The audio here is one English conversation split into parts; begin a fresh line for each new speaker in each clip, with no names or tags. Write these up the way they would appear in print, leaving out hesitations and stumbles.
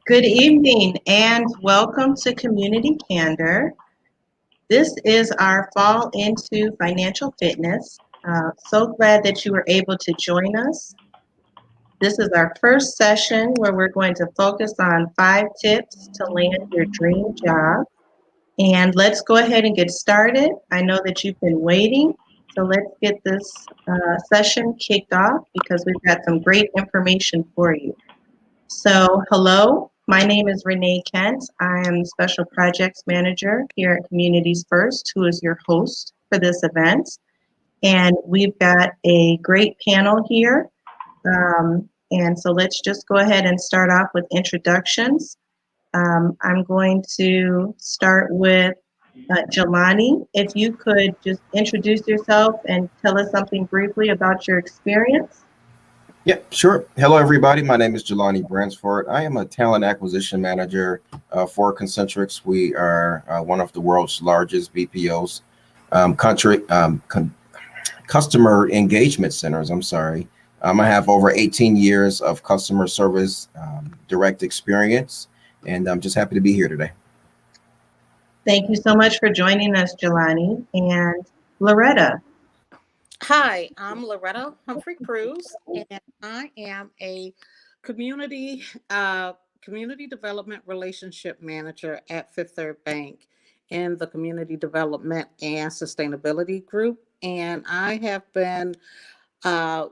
Good evening and welcome to Community Candor. This is our fall into financial fitness. So glad that you were able to join us. This is our first session where we're going to focus on 5 tips to land your dream job. And let's go ahead and get started. I know that you've been waiting, so let's get this session kicked off because we've got some great information for you. So, hello, my name is Renee Kent. I am Special Projects Manager here at Communities First, who is your host for this event. And we've got a great panel here. And so let's just go ahead and start off with introductions. I'm going to start with Jelani. If you could just introduce yourself and tell us something briefly about your experience.
Yeah, sure. Hello, everybody. My name is Jelani Bransford. I am a talent acquisition manager for Concentrix. We are one of the world's largest BPOs, customer engagement centers. I have over 18 years of customer service direct experience, and I'm just happy to be here today.
Thank you so much for joining us, Jelani. And Loretta.
Hi, I'm Loretta Humphrey Cruz, and I am a community development relationship manager at Fifth Third Bank in the Community Development and Sustainability Group. And I have been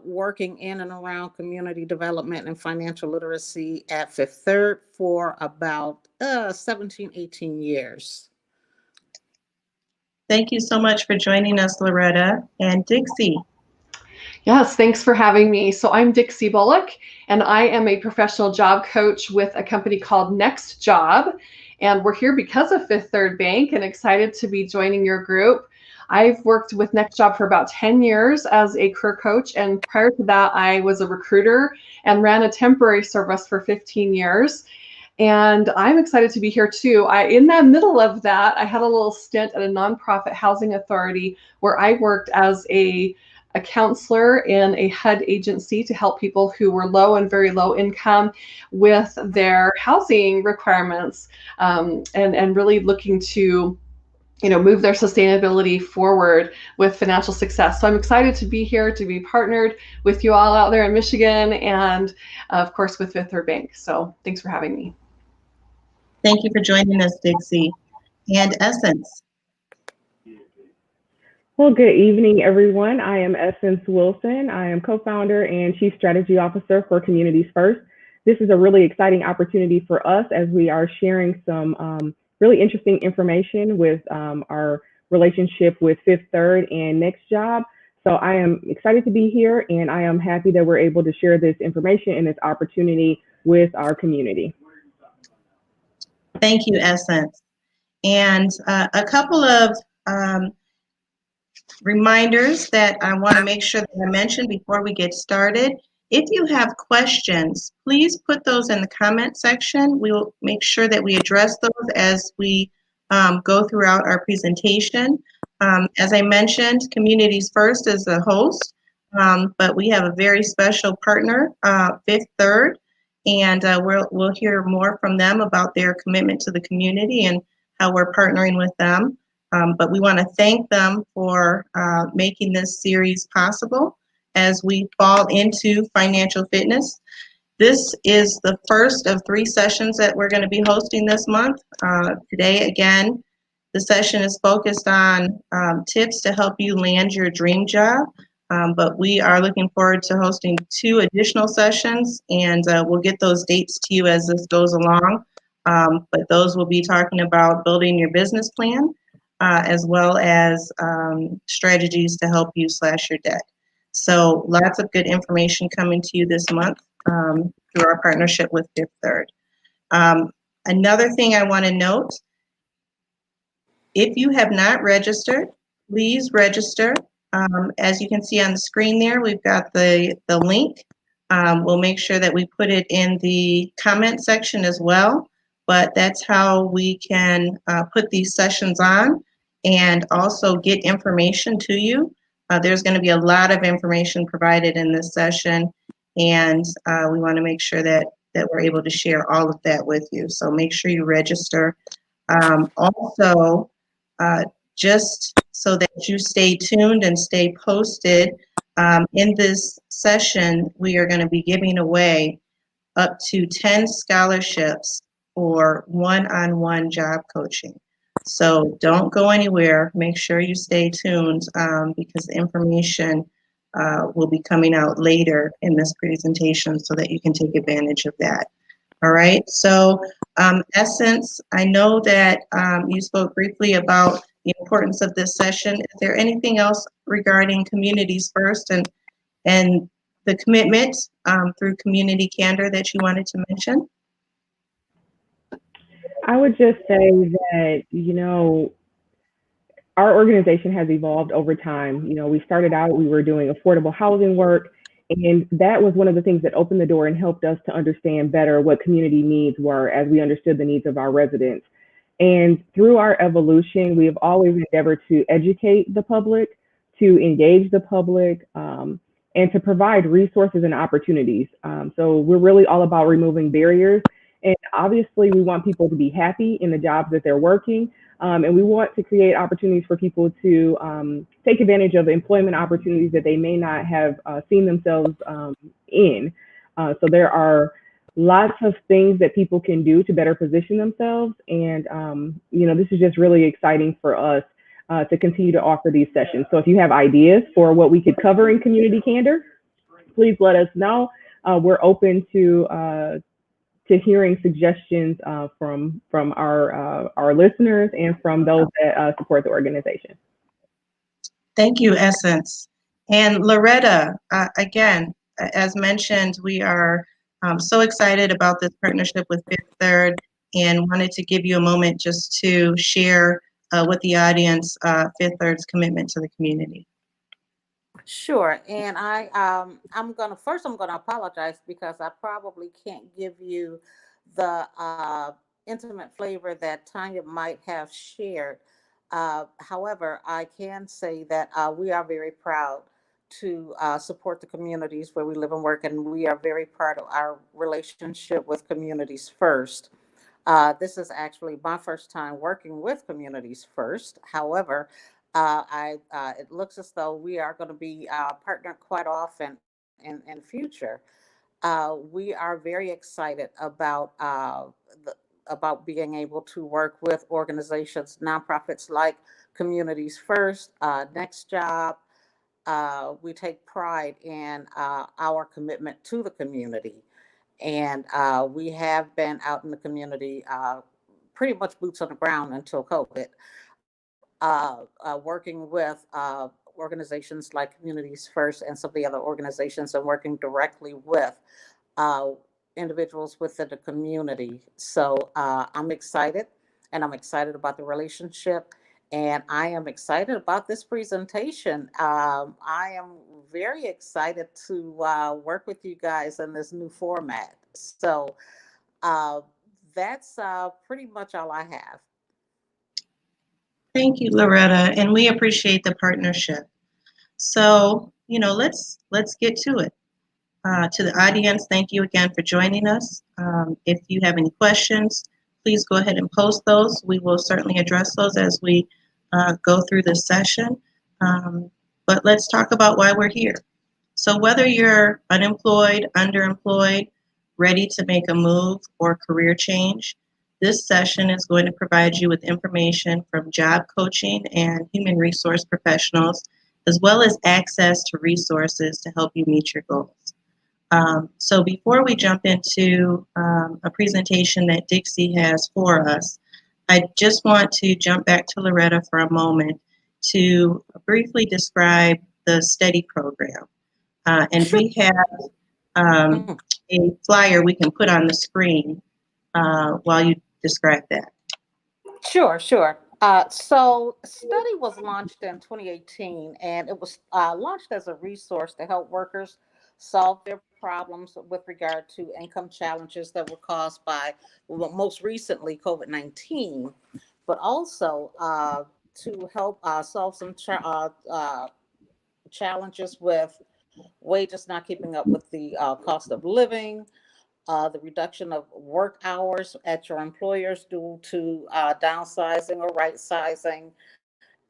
working in and around community development and financial literacy at Fifth Third for about 17, 18 years.
Thank you so much for joining us, Loretta. And Dixie.
Yes, thanks for having me. So I'm Dixie Bullock, and I am a professional job coach with a company called Next Job. And we're here because of Fifth Third Bank and excited to be joining your group. I've worked with Next Job for about 10 years as a career coach. And prior to that, I was a recruiter and ran a temporary service for 15 years. And I'm excited to be here too. In the middle of that, I had a little stint at a nonprofit housing authority where I worked as a counselor in a HUD agency to help people who were low and very low income with their housing requirements, and really looking to move their sustainability forward with financial success. So I'm excited to be here, to be partnered with you all out there in Michigan, and of course with Fifth Third Bank. So thanks for having me.
Thank you for joining us, Dixie. And Essence.
Well, good evening, everyone. I am Essence Wilson. I am co-founder and chief strategy officer for Communities First. This is a really exciting opportunity for us as we are sharing some really interesting information with our relationship with Fifth Third and Next Job. So I am excited to be here, and I am happy that we're able to share this information and this opportunity with our community.
Thank you, Essence. And a couple of reminders that I want to make sure that I mention before we get started. If you have questions, please put those in the comment section. We will make sure that we address those as we go throughout our presentation. As I mentioned, Communities First is the host, but we have a very special partner, Fifth Third, and we'll hear more from them about their commitment to the community and how we're partnering with them. But we want to thank them for making this series possible as we fall into financial fitness. This is the first of 3 sessions that we're going to be hosting this month. Today, again, the session is focused on tips to help you land your dream job. But we are looking forward to hosting 2 additional sessions, and we'll get those dates to you as this goes along. But those will be talking about building your business plan, as well as strategies to help you slash your debt. So lots of good information coming to you this month through our partnership with Fifth Third. Another thing I want to note, if you have not registered, please register. As you can see on the screen there, we've got the link. We'll make sure that we put it in the comment section as well, but that's how we can put these sessions on and also get information to you. There's going to be a lot of information provided in this session, and we want to make sure that that we're able to share all of that with you. So make sure you register. Also, just so that you stay tuned and stay posted, in this session, we are going to be giving away up to 10 scholarships for one-on-one job coaching. So don't go anywhere. Make sure you stay tuned because the information will be coming out later in this presentation so that you can take advantage of that. All right. So, Essence, I know that you spoke briefly about the importance of this session. Is there anything else regarding Communities First and the commitment through Community Candor that you wanted to mention?
I would just say that, our organization has evolved over time. We started out, we were doing affordable housing work, and that was one of the things that opened the door and helped us to understand better what community needs were as we understood the needs of our residents. And through our evolution, we have always endeavored to educate the public, to engage the public, and to provide resources and opportunities. So we're really all about removing barriers. And obviously, we want people to be happy in the jobs that they're working. And we want to create opportunities for people to take advantage of employment opportunities that they may not have seen themselves in. So there are lots of things that people can do to better position themselves. And, this is just really exciting for us to continue to offer these sessions. So if you have ideas for what we could cover in Community Candor, please let us know. We're open to hearing suggestions from our listeners and from those that support the organization.
Thank you, Essence. And Loretta, again, as mentioned, we are so excited about this partnership with Fifth Third and wanted to give you a moment just to share with the audience Fifth Third's commitment to the community.
Sure, and I'm gonna apologize because I probably can't give you the intimate flavor that Tanya might have shared. However, I can say that we are very proud to support the communities where we live and work, and we are very proud of our relationship with Communities First. This is actually my first time working with Communities First. However, it looks as though we are going to be partnered quite often in future. We are very excited about being able to work with organizations, nonprofits like Communities First, Next Job. We take pride in our commitment to the community. And we have been out in the community pretty much boots on the ground until COVID, working with organizations like Communities First and some of the other organizations and working directly with uh, individuals within the community. So I'm excited and I'm excited about the relationship. And I am excited about this presentation. I am very excited to work with you guys in this new format. So uh, that's pretty much all I have.
Thank you, Loretta, and we appreciate the partnership. So, let's get to it. To the audience, thank you again for joining us. If you have any questions, please go ahead and post those. We will certainly address those as we go through this session. But let's talk about why we're here. So whether you're unemployed, underemployed, ready to make a move or career change, this session is going to provide you with information from job coaching and human resource professionals, as well as access to resources to help you meet your goals. So before we jump into a presentation that Dixie has for us, I just want to jump back to Loretta for a moment to briefly describe the STEADY program. And
Sure.
we have a flyer we can put on the screen while you describe that.
Sure. So study was launched in 2018, and it was launched as a resource to help workers solve their problems with regard to income challenges that were caused by, well, most recently, COVID-19, but also to help solve some challenges with wages not keeping up with the cost of living, the reduction of work hours at your employers due to downsizing or right sizing,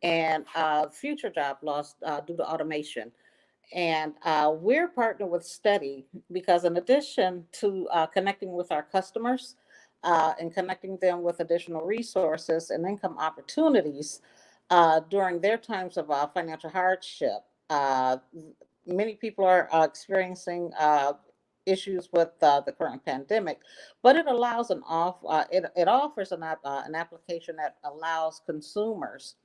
and future job loss due to automation. And we're partnered with Steady because, in addition to connecting with our customers and connecting them with additional resources and income opportunities during their times of financial hardship, uh, many people are experiencing issues with the current pandemic, but it allows it offers an application that allows consumers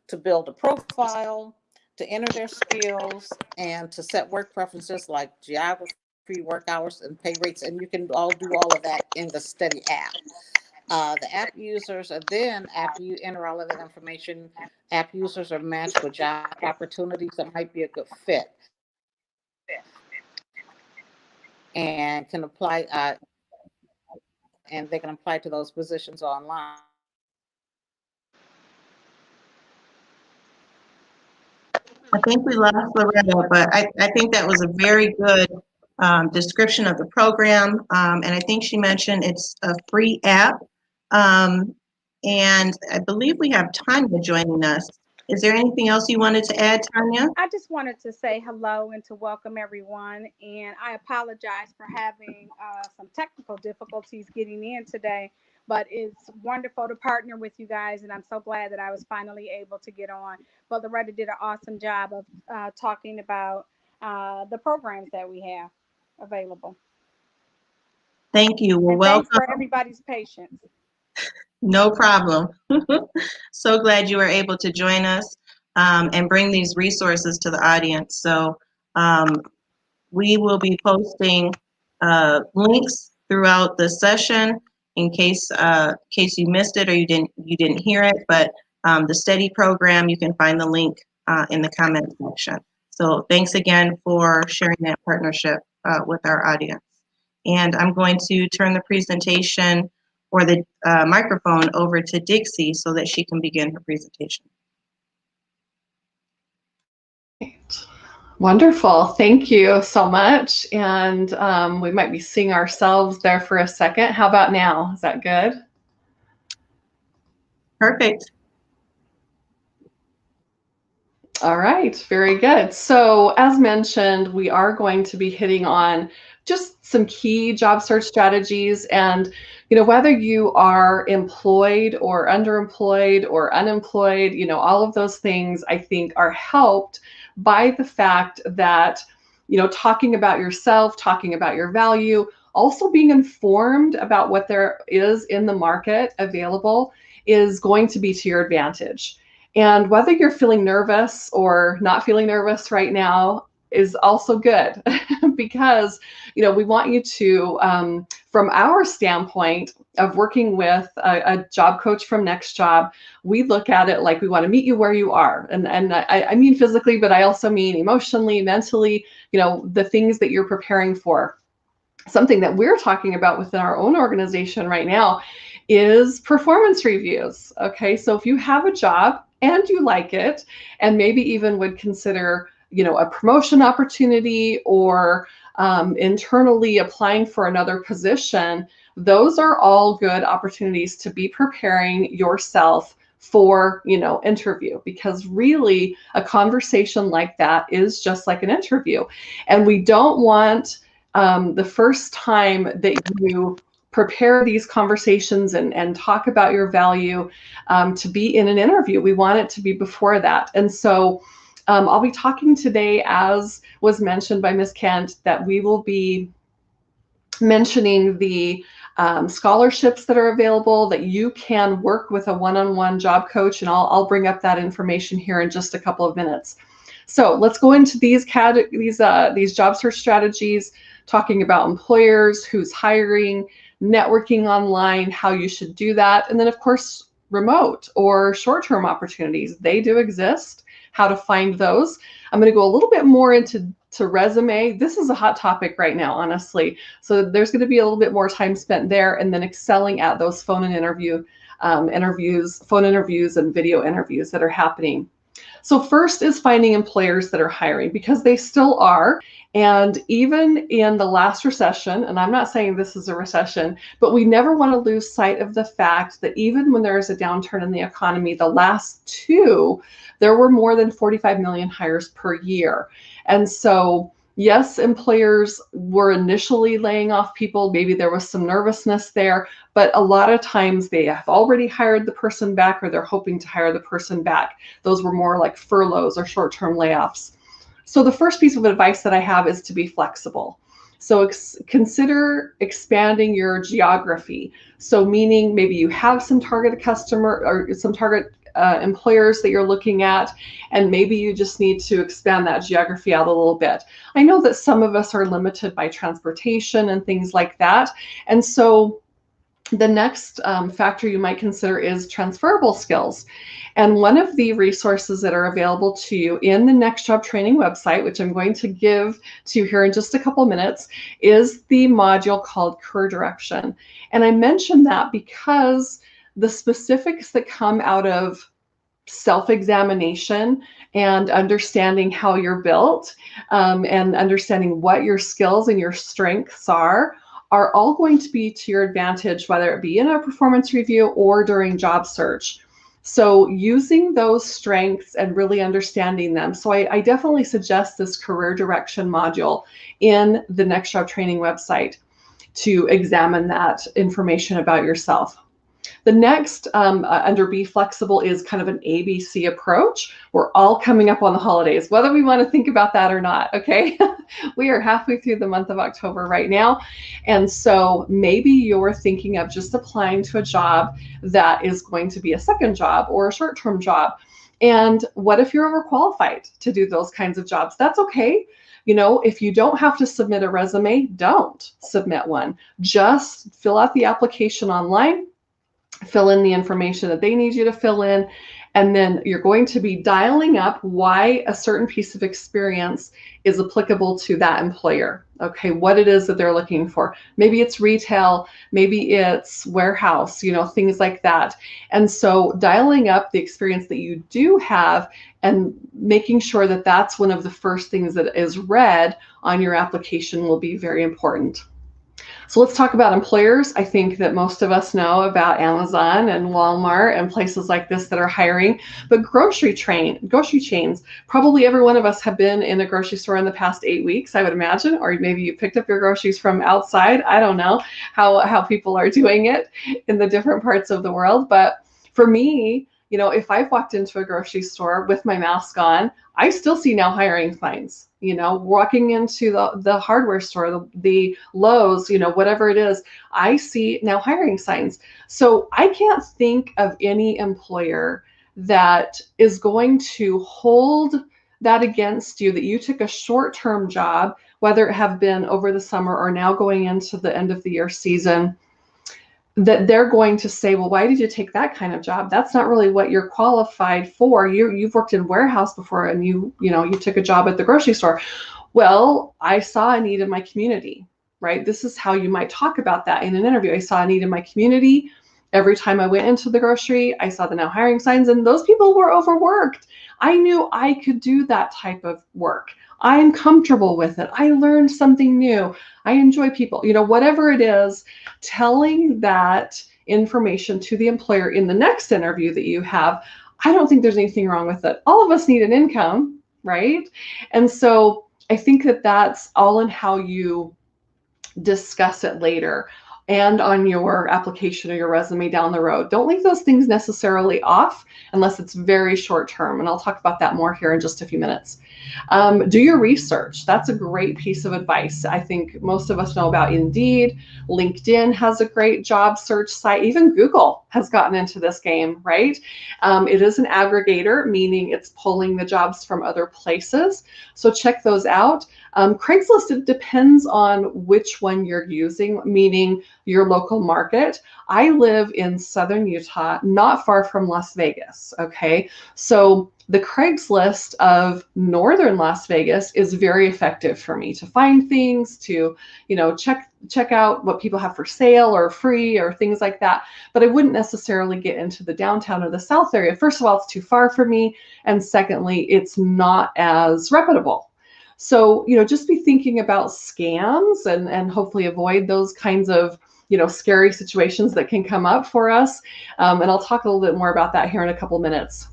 to build a profile, to enter their skills, and to set work preferences like geography, work hours, and pay rates. And you can all do all of that in the Study app. The app users are then, after you enter all of that information, app users are matched with job opportunities that might be a good fit and can apply, and they can apply to those positions online.
I think we lost Loretta, but I think that was a very good description of the program. And I think she mentioned it's a free app. And I believe we have Tanya joining us. Is there anything else you wanted to add, Tanya?
I just wanted to say hello and to welcome everyone. And I apologize for having some technical difficulties getting in today, but it's wonderful to partner with you guys. And I'm so glad that I was finally able to get on. But Loretta did an awesome job of talking about the programs that we have available.
Thank you. Well,
And thanks
welcome.
for everybody's patience.
No problem. So glad you were able to join us and bring these resources to the audience. So we will be posting links throughout the session in case you missed it or you didn't hear it. But the Steady program, you can find the link in the comment section. So thanks again for sharing that partnership with our audience. And I'm going to turn the presentation or the microphone over to Dixie so that she can begin her presentation.
Wonderful. Thank you so much. And we might be seeing ourselves there for a second. How about now? Is that good?
Perfect.
All right, very good. So as mentioned, we are going to be hitting on just some key job search strategies. And, whether you are employed or underemployed or unemployed, all of those things I think are helped by the fact that, talking about yourself, talking about your value, also being informed about what there is in the market available is going to be to your advantage. And whether you're feeling nervous or not feeling nervous right now is also good because, we want you to, from our standpoint of working with a job coach from Next Job, we look at it like we want to meet you where you are. And I mean physically, but I also mean emotionally, mentally, the things that you're preparing for. Something that we're talking about within our own organization right now is performance reviews. Okay, so if you have a job and you like it, and maybe even would consider, a promotion opportunity or internally applying for another position, those are all good opportunities to be preparing yourself for, interview, because really a conversation like that is just like an interview. And we don't want the first time that you prepare these conversations and talk about your value to be in an interview. We want it to be before that. And so I'll be talking today, as was mentioned by Ms. Kent, that we will be mentioning the scholarships that are available, that you can work with a one-on-one job coach, and I'll bring up that information here in just a couple of minutes. So let's go into these job search strategies, talking about employers, who's hiring, networking online, how you should do that, and then of course remote or short-term opportunities. They do exist, how to find those. I'm going to go a little bit more into resume. This is a hot topic right now, honestly. So there's going to be a little bit more time spent there, and then excelling at those phone interviews and video interviews that are happening. So first is finding employers that are hiring, because they still are. And even in the last recession, and I'm not saying this is a recession, but we never want to lose sight of the fact that even when there is a downturn in the economy, the last two, there were more than 45 million hires per year. And so yes, employers were initially laying off people. Maybe there was some nervousness there, but a lot of times they have already hired the person back, or they're hoping to hire the person back. Those were more like furloughs or short-term layoffs. So the first piece of advice that I have is to be flexible. So consider expanding your geography. So meaning maybe you have some target customer or some target employers that you're looking at, and maybe you just need to expand that geography out a little bit. I know that some of us are limited by transportation and things like that. And so the next factor you might consider is transferable skills. And one of the resources that are available to you in the Next Job Training website, which I'm going to give to you here in just a couple minutes, is the module called Career Direction. And I mention that because the specifics that come out of self-examination and understanding how you're built, and understanding what your skills and your strengths are all going to be to your advantage, whether it be in a performance review or during job search. So using those strengths and really understanding them. So I definitely suggest this career direction module in the Next Job Training website to examine that information about yourself. The next under Be Flexible is kind of an ABC approach. We're all coming up on the holidays, whether we want to think about that or not, okay? We are halfway through the month of October right now. And so maybe you're thinking of just applying to a job that is going to be a second job or a short-term job. And what if you're overqualified to do those kinds of jobs? That's okay. You know, if you don't have to submit a resume, don't submit one. Just fill out the application online, fill in the information that they need you to fill in, and then you're going to be dialing up why a certain piece of experience is applicable to that employer. Okay, what it is that they're looking for. Maybe it's retail, maybe it's warehouse, you know, things like that. And so dialing up the experience that you do have and making sure that that's one of the first things that is read on your application will be very important. So let's talk about employers. I think that most of us know about Amazon and Walmart and places like this that are hiring, but grocery chains, probably every one of us have been in a grocery store in the past 8 weeks, I would imagine, or maybe you picked up your groceries from outside. I don't know how people are doing it in the different parts of the world. But for me, you know, if I've walked into a grocery store with my mask on, I still see now hiring signs. You know, walking into the hardware store, the Lowe's, you know, whatever it is, I see now hiring signs. So I can't think of any employer that is going to hold that against you, that you took a short-term job, whether it have been over the summer or now going into the end of the year season, that they're going to say, well, why did you take that kind of job? That's not really what you're qualified for. You've worked in warehouse before, and you took a job at the grocery store. Well, I saw a need in my community, right? This is how you might talk about that in an interview. I saw a need in my community. Every time I went into the grocery, I saw the now hiring signs, and those people were overworked. I knew I could do that type of work. I'm comfortable with it. I learned something new. I enjoy people, you know, whatever it is, telling that information to the employer in the next interview that you have. I don't think there's anything wrong with it. All of us need an income, right? And so I think that that's all in how you discuss it later and on your application or your resume down the road. Don't leave those things necessarily off unless it's very short term. And I'll talk about that more here in just a few minutes. Do your research. That's a great piece of advice. I think most of us know about Indeed. LinkedIn has a great job search site. Even Google has gotten into this game, right? It is an aggregator, meaning it's pulling the jobs from other places. So check those out. Craigslist, it depends on which one you're using, meaning your local market. I live in southern Utah, not far from Las Vegas, okay? So the Craigslist of northern Las Vegas is very effective for me to find things, to, check out what people have for sale or free or things like that. But I wouldn't necessarily get into the downtown or the south area. First of all, it's too far for me. And secondly, it's not as reputable. So, just be thinking about scams and hopefully avoid those kinds of, scary situations that can come up for us. And I'll talk a little bit more about that here in a couple minutes.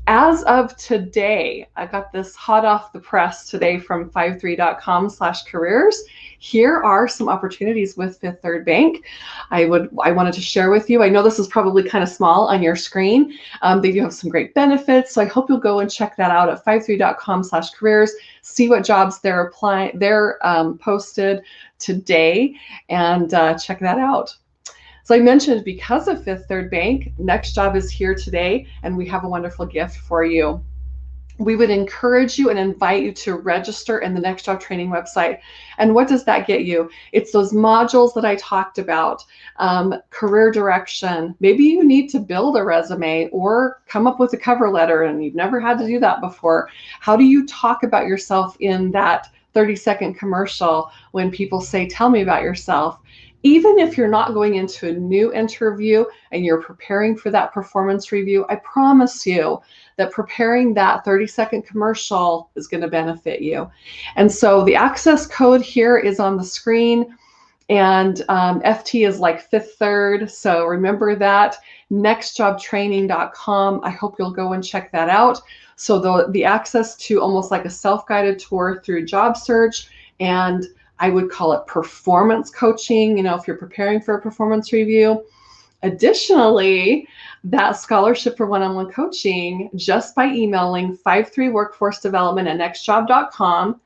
As of today, I got this hot off the press today from 53.com/careers. Here are some opportunities with Fifth Third Bank I wanted to share with you. I know this is probably kind of small on your screen. They do have some great benefits, so I hope you'll go and check that out at 53.com/careers. See what jobs they're posted today, and check that out. So I mentioned, because of Fifth Third Bank, Next Job is here today, and we have a wonderful gift for you. We would encourage you and invite you to register in the Next Job training website. And what does that get you? It's those modules that I talked about, career direction. Maybe you need to build a resume or come up with a cover letter, and you've never had to do that before. How do you talk about yourself in that 30-second commercial when people say, "Tell me about yourself"? Even if you're not going into a new interview and you're preparing for that performance review, I promise you that preparing that 30-second commercial is going to benefit you. And so the access code here is on the screen, and FT is like Fifth Third. So remember that, nextjobtraining.com. I hope you'll go and check that out. So the access to almost like a self-guided tour through job search, and I would call it performance coaching, if you're preparing for a performance review. Additionally, that scholarship for one-on-one coaching just by emailing 53workforcedevelopment@nextjob.com.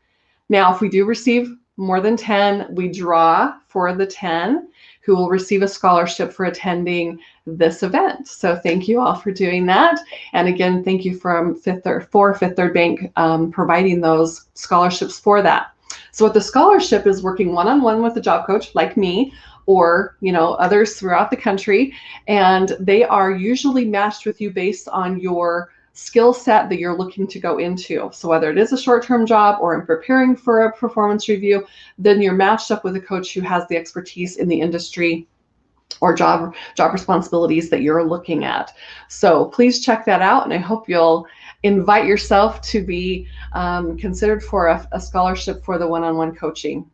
Now, if we do receive more than 10, we draw for the 10 who will receive a scholarship for attending this event. So thank you all for doing that. And again, thank you for Fifth Third Bank providing those scholarships for that. So what the scholarship is, working one-on-one with a job coach like me, or others throughout the country, and they are usually matched with you based on your skill set that you're looking to go into. So whether it is a short-term job or in preparing for a performance review, then you're matched up with a coach who has the expertise in the industry or job responsibilities that you're looking at. So please check that out, and I hope you'll invite yourself to be considered for a scholarship for the one-on-one coaching.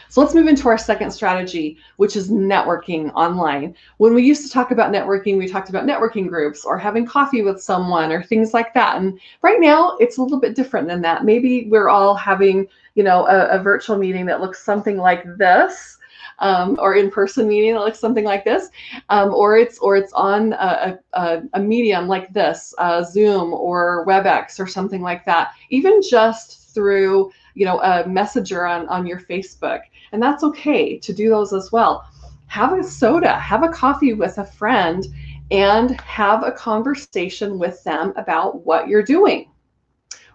So let's move into our second strategy, which is networking online. When we used to talk about networking, we talked about networking groups or having coffee with someone or things like that. And right now it's a little bit different than that. Maybe we're all having, a virtual meeting that looks something like this. Or in-person meeting that looks something like this, or it's on a medium like this, Zoom or WebEx or something like that. Even just through a messenger on your Facebook, and that's okay to do those as well. Have a soda, have a coffee with a friend, and have a conversation with them about what you're doing,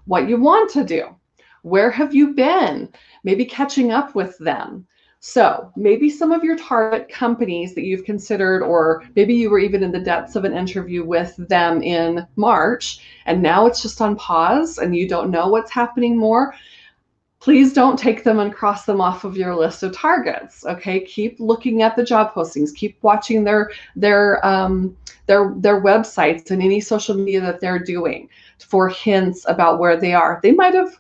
what you want to do, where have you been, maybe catching up with them. So maybe some of your target companies that you've considered, or maybe you were even in the depths of an interview with them in March, and now it's just on pause and you don't know what's happening more. Please don't take them and cross them off of your list of targets. Okay, keep looking at the job postings, keep watching their websites and any social media that they're doing for hints about where they are. They might have,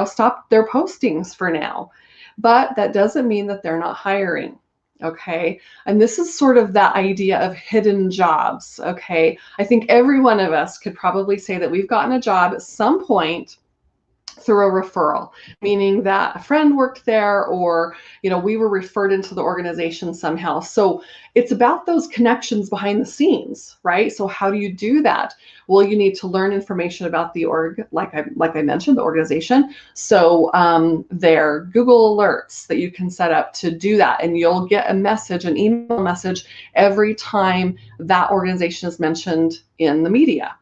stopped their postings for now, but that doesn't mean that they're not hiring. Okay, and this is sort of that idea of hidden jobs. Okay, I think every one of us could probably say that we've gotten a job at some point through a referral, meaning that a friend worked there, or we were referred into the organization somehow. So it's about those connections behind the scenes, right? So how do you do that? Well, you need to learn information about the org, like I mentioned, the organization. So there are Google alerts that you can set up to do that, and you'll get an email message every time that organization is mentioned in the media.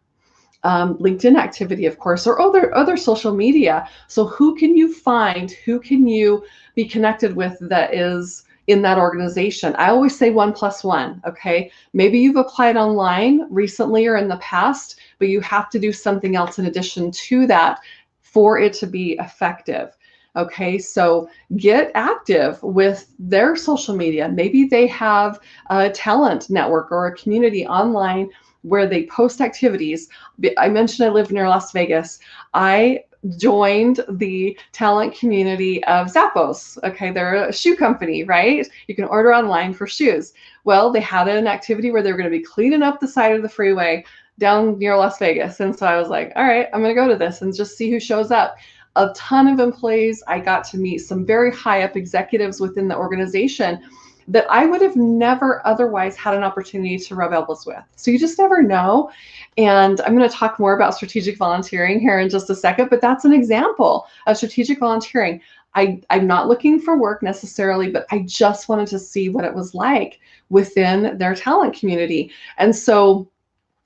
LinkedIn activity, of course, or other social media. So who can you find? Who can you be connected with that is in that organization? I always say 1+1. Okay, maybe you've applied online recently or in the past, but you have to do something else in addition to that for it to be effective. Okay, so get active with their social media. Maybe they have a talent network or a community online where they post activities. I mentioned I live near Las Vegas. I joined the talent community of Zappos. Okay, they're a shoe company, right? You can order online for shoes. Well, they had an activity where they were going to be cleaning up the side of the freeway down near Las Vegas. And so I was like, all right, I'm going to go to this and just see who shows up. A ton of employees. I got to meet some very high up executives within the organization that I would have never otherwise had an opportunity to rub elbows with. So you just never know. And I'm going to talk more about strategic volunteering here in just a second, but that's an example of strategic volunteering. I'm not looking for work necessarily, but I just wanted to see what it was like within their talent community. And so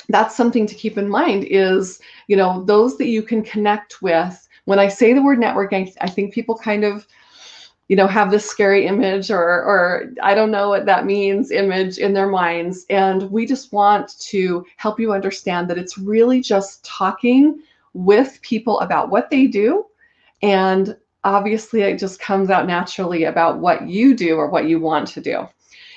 that's something to keep in mind is, those that you can connect with. When I say the word networking, I think people kind of, have this scary image or I don't know what that means image in their minds. And we just want to help you understand that it's really just talking with people about what they do. And obviously it just comes out naturally about what you do or what you want to do.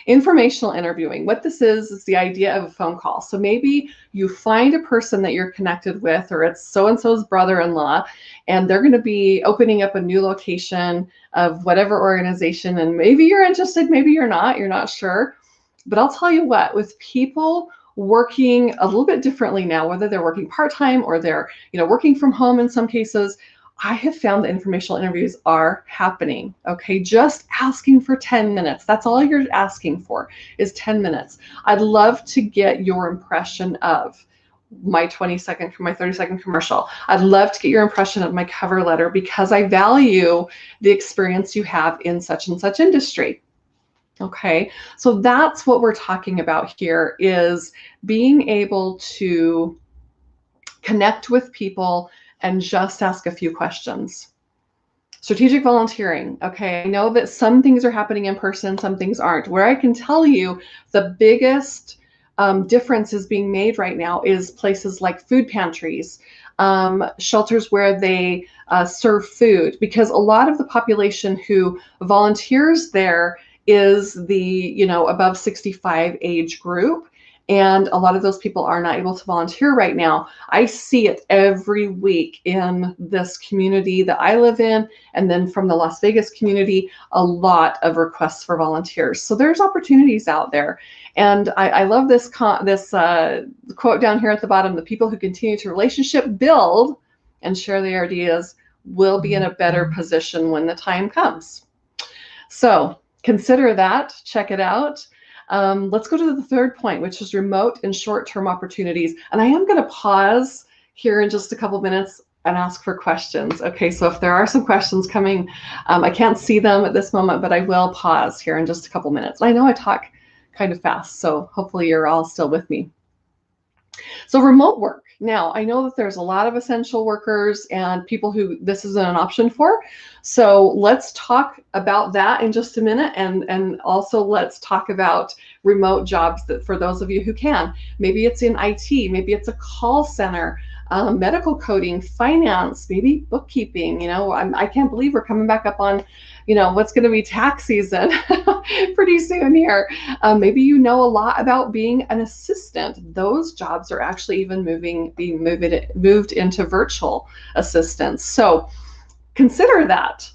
Informational interviewing. What this is the idea of a phone call. So maybe you find a person that you're connected with, or it's so-and-so's brother-in-law, and they're going to be opening up a new location of whatever organization. And maybe you're interested, maybe you're not sure. But I'll tell you what, with people working a little bit differently now, whether they're working part-time or they're, working from home in some cases, I have found that informational interviews are happening. Okay, just asking for 10 minutes. That's all you're asking for is 10 minutes. I'd love to get your impression of my 20-second, my 30-second commercial. I'd love to get your impression of my cover letter because I value the experience you have in such and such industry. Okay, so that's what we're talking about here is being able to connect with people and just ask a few questions. Strategic volunteering. Okay, I know that some things are happening in person, some things aren't. Where I can tell you the biggest difference is being made right now is places like food pantries, shelters where they serve food, because a lot of the population who volunteers there is the above 65 age group. And a lot of those people are not able to volunteer right now. I see it every week in this community that I live in, and then from the Las Vegas community, a lot of requests for volunteers. So there's opportunities out there. And I love this quote down here at the bottom: the people who continue to relationship build and share their ideas will be in a better position when the time comes. So consider that, check it out. Let's go to the third point, which is remote and short-term opportunities. And I am going to pause here in just a couple minutes and ask for questions. Okay, so if there are some questions coming, I can't see them at this moment, but I will pause here in just a couple minutes. I know I talk kind of fast, so hopefully you're all still with me. So remote work. Now, I know that there's a lot of essential workers and people who this isn't an option for. So let's talk about that in just a minute. And also let's talk about remote jobs that for those of you who can. Maybe it's in IT, maybe it's a call center, medical coding, finance, maybe bookkeeping. I can't believe we're coming back up on, what's going to be tax season pretty soon here. Maybe you know a lot about being an assistant. Those jobs are actually even being moved into virtual assistants. So consider that.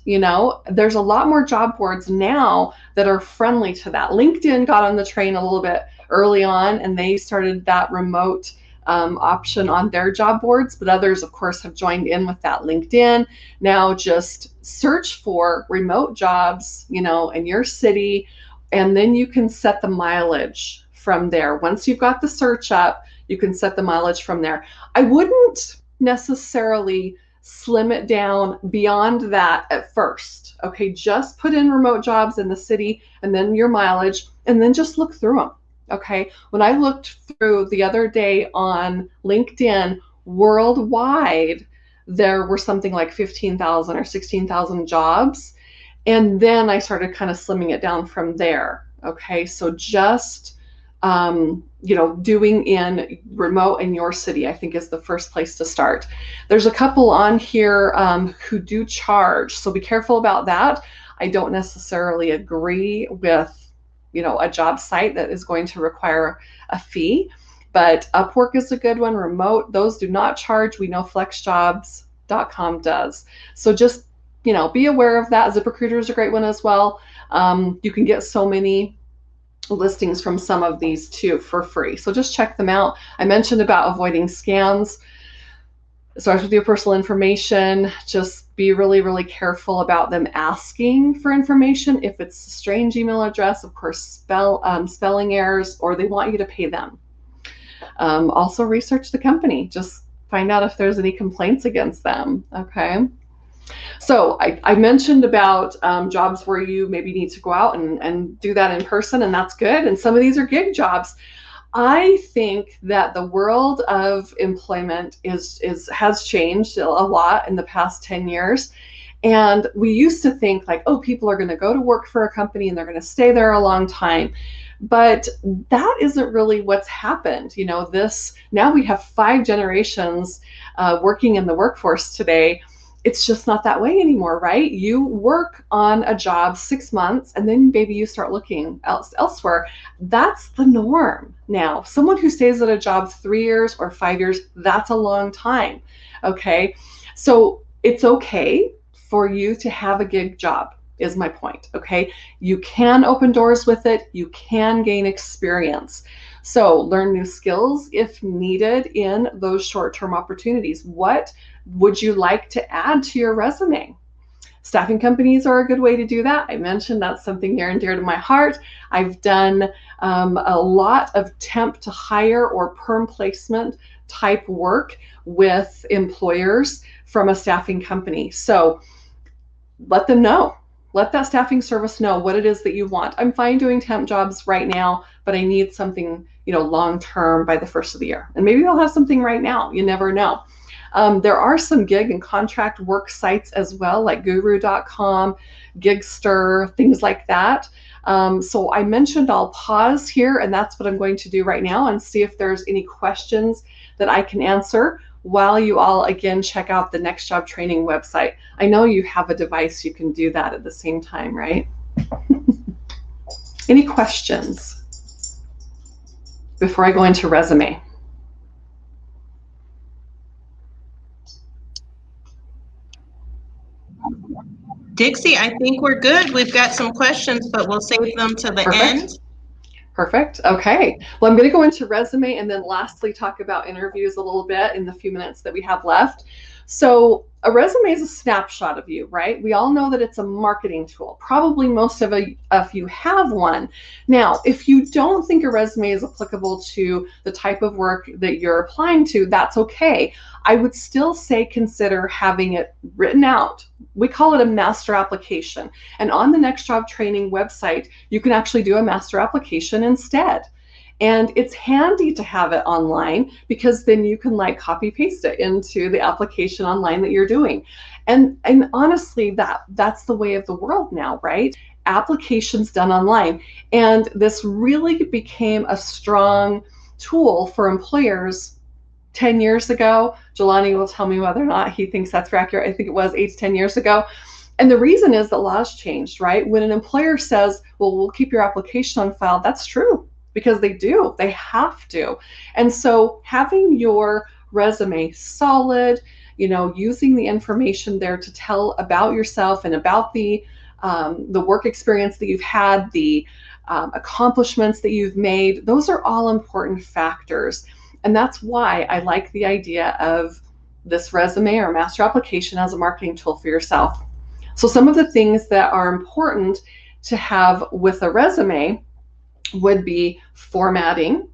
There's a lot more job boards now that are friendly to that. LinkedIn got on the train a little bit early on, and they started that remote option on their job boards, but others, of course, have joined in with that. LinkedIn now just search for remote jobs, in your city, and then you can set the mileage from there. Once you've got the search up, you can set the mileage from there. I wouldn't necessarily slim it down beyond that at first. Okay, just put in remote jobs in the city and then your mileage, and then just look through them. Okay, when I looked through the other day on LinkedIn worldwide, there were something like 15,000 or 16,000 jobs. And then I started kind of slimming it down from there. Okay, so just doing in remote in your city, I think, is the first place to start. There's a couple on here who do charge, so be careful about that. I don't necessarily agree with, a job site that is going to require a fee, but Upwork is a good one. Remote, those do not charge. We know flexjobs.com does. So just, be aware of that. ZipRecruiter is a great one as well. You can get so many listings from some of these too for free. So just check them out. I mentioned about avoiding scams. It starts with your personal information. Just be really, really careful about them asking for information. If it's a strange email address, of course, spelling errors, or they want you to pay them. Also research the company. Just find out if there's any complaints against them, okay? So I mentioned about jobs where you maybe need to go out and do that in person, and that's good. And some of these are gig jobs. I think that the world of employment has changed a lot in the past 10 years. And we used to think like, oh, people are going to go to work for a company and they're going to stay there a long time. But that isn't really what's happened. Now we have 5 generations working in the workforce today. It's just not that way anymore, right? You work on a job 6 months and then maybe you start looking elsewhere. That's the norm now. Someone who stays at a job 3 years or 5 years, that's a long time, okay? So it's okay for you to have a gig job, is my point, okay? You can open doors with it. You can gain experience. So learn new skills if needed in those short-term opportunities. What would you like to add to your resume? Staffing companies are a good way to do that. I mentioned that's something near and dear to my heart. I've done a lot of temp to hire or perm placement type work with employers from a staffing company. So let them know. Let that staffing service know what it is that you want. I'm fine doing temp jobs right now, but I need something, long-term by the first of the year. And maybe they'll have something right now. You never know. There are some gig and contract work sites as well, like guru.com, Gigster, things like that. So I mentioned I'll pause here, and that's what I'm going to do right now, and see if there's any questions that I can answer while you all, again, check out the Next Job Training website. I know you have a device you can do that at the same time, right? Any questions before I go into resume?
Dixie, I think we're good. We've got some questions, but we'll save them to the end.
Perfect. Okay. Well, I'm going to go into resume and then lastly talk about interviews a little bit in the few minutes that we have left. So a resume is a snapshot of you, right? We all know that it's a marketing tool. Probably most of you have one. Now, if you don't think a resume is applicable to the type of work that you're applying to, that's okay. I would still say consider having it written out. We call it a master application. And on the Next Job Training website, you can actually do a master application instead. And it's handy to have it online because then you can copy paste it into the application online that you're doing. And honestly, that's the way of the world now, right? Applications done online. And this really became a strong tool for employers 10 years ago. Jelani will tell me whether or not he thinks that's accurate. I think it was 8 to 10 years ago. And the reason is the laws changed, right? When an employer says, well, we'll keep your application on file, that's true. Because they do, they have to. And so having your resume solid, using the information there to tell about yourself and about the work experience that you've had, the accomplishments that you've made, those are all important factors. And that's why I like the idea of this resume or master application as a marketing tool for yourself. So some of the things that are important to have with a resume would be formatting,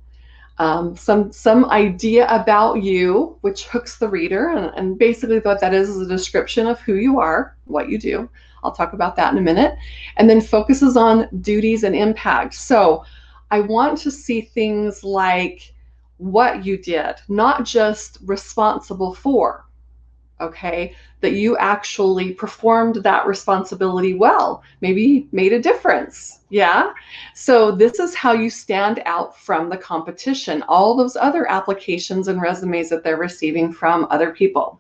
some idea about you, which hooks the reader, and basically what that is a description of who you are, what you do. I'll talk about that in a minute. And then focuses on duties and impact. So I want to see things like what you did, not just responsible for, okay? That you actually performed that responsibility well, maybe made a difference, yeah? So this is how you stand out from the competition, all those other applications and resumes that they're receiving from other people.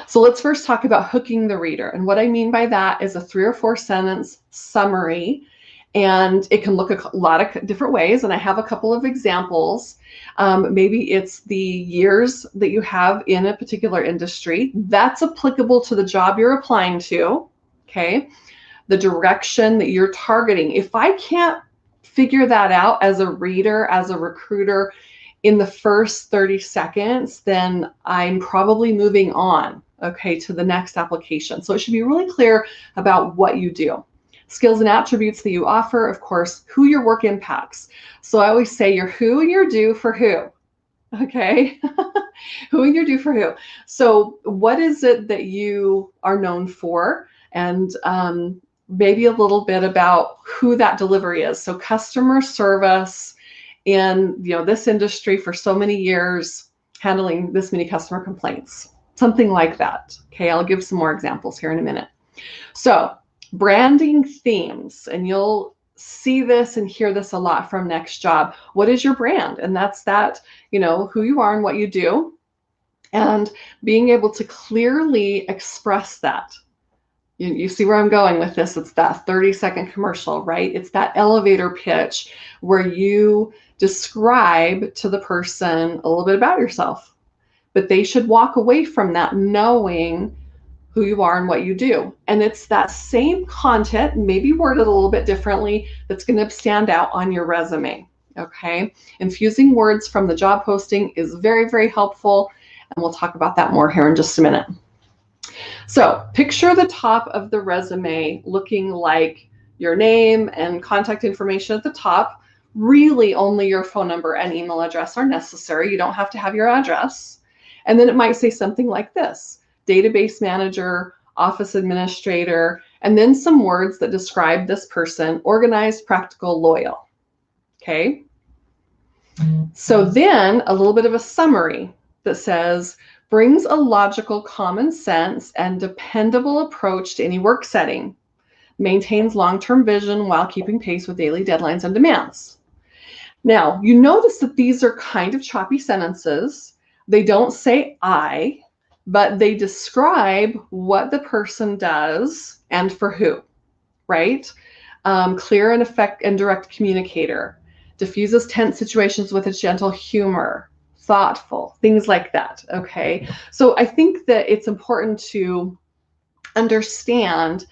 So let's first talk about hooking the reader. And what I mean by that is a 3 or 4 sentence summary. And it can look a lot of different ways. And I have a couple of examples. Maybe it's the years that you have in a particular industry. That's applicable to the job you're applying to, okay? The direction that you're targeting. If I can't figure that out as a reader, as a recruiter, in the first 30 seconds, then I'm probably moving on, okay, to the next application. So it should be really clear about what you do. Skills and attributes that you offer, of course, who your work impacts. So I always say your who and your do for who, okay? Who and your do for who. So what is it that you are known for? And maybe a little bit about who that delivery is. So customer service in this industry for so many years, handling this many customer complaints, something like that. Okay, I'll give some more examples here in a minute. So branding themes, and you'll see this and hear this a lot from Next Job. What is your brand? And that's that, who you are and what you do, and being able to clearly express that. You see where I'm going with this. It's that 30-second commercial, right? It's that elevator pitch where you describe to the person a little bit about yourself, but they should walk away from that knowing who you are and what you do. And it's that same content, maybe worded a little bit differently, that's going to stand out on your resume, okay? Infusing words from the job posting is very, very helpful, and we'll talk about that more here in just a minute. So picture the top of the resume looking like your name and contact information at the top. Really only your phone number and email address are necessary. You don't have to have your address. And then it might say something like this: database manager, office administrator, and then some words that describe this person: organized, practical, loyal. Okay. So then a little bit of a summary that says, brings a logical, common sense and dependable approach to any work setting, maintains long-term vision while keeping pace with daily deadlines and demands. Now, you notice that these are kind of choppy sentences. They don't say I, but they describe what the person does and for who, right? Clear and effect and direct communicator, diffuses tense situations with a gentle humor, thoughtful, things like that, okay? So I think that it's important to understand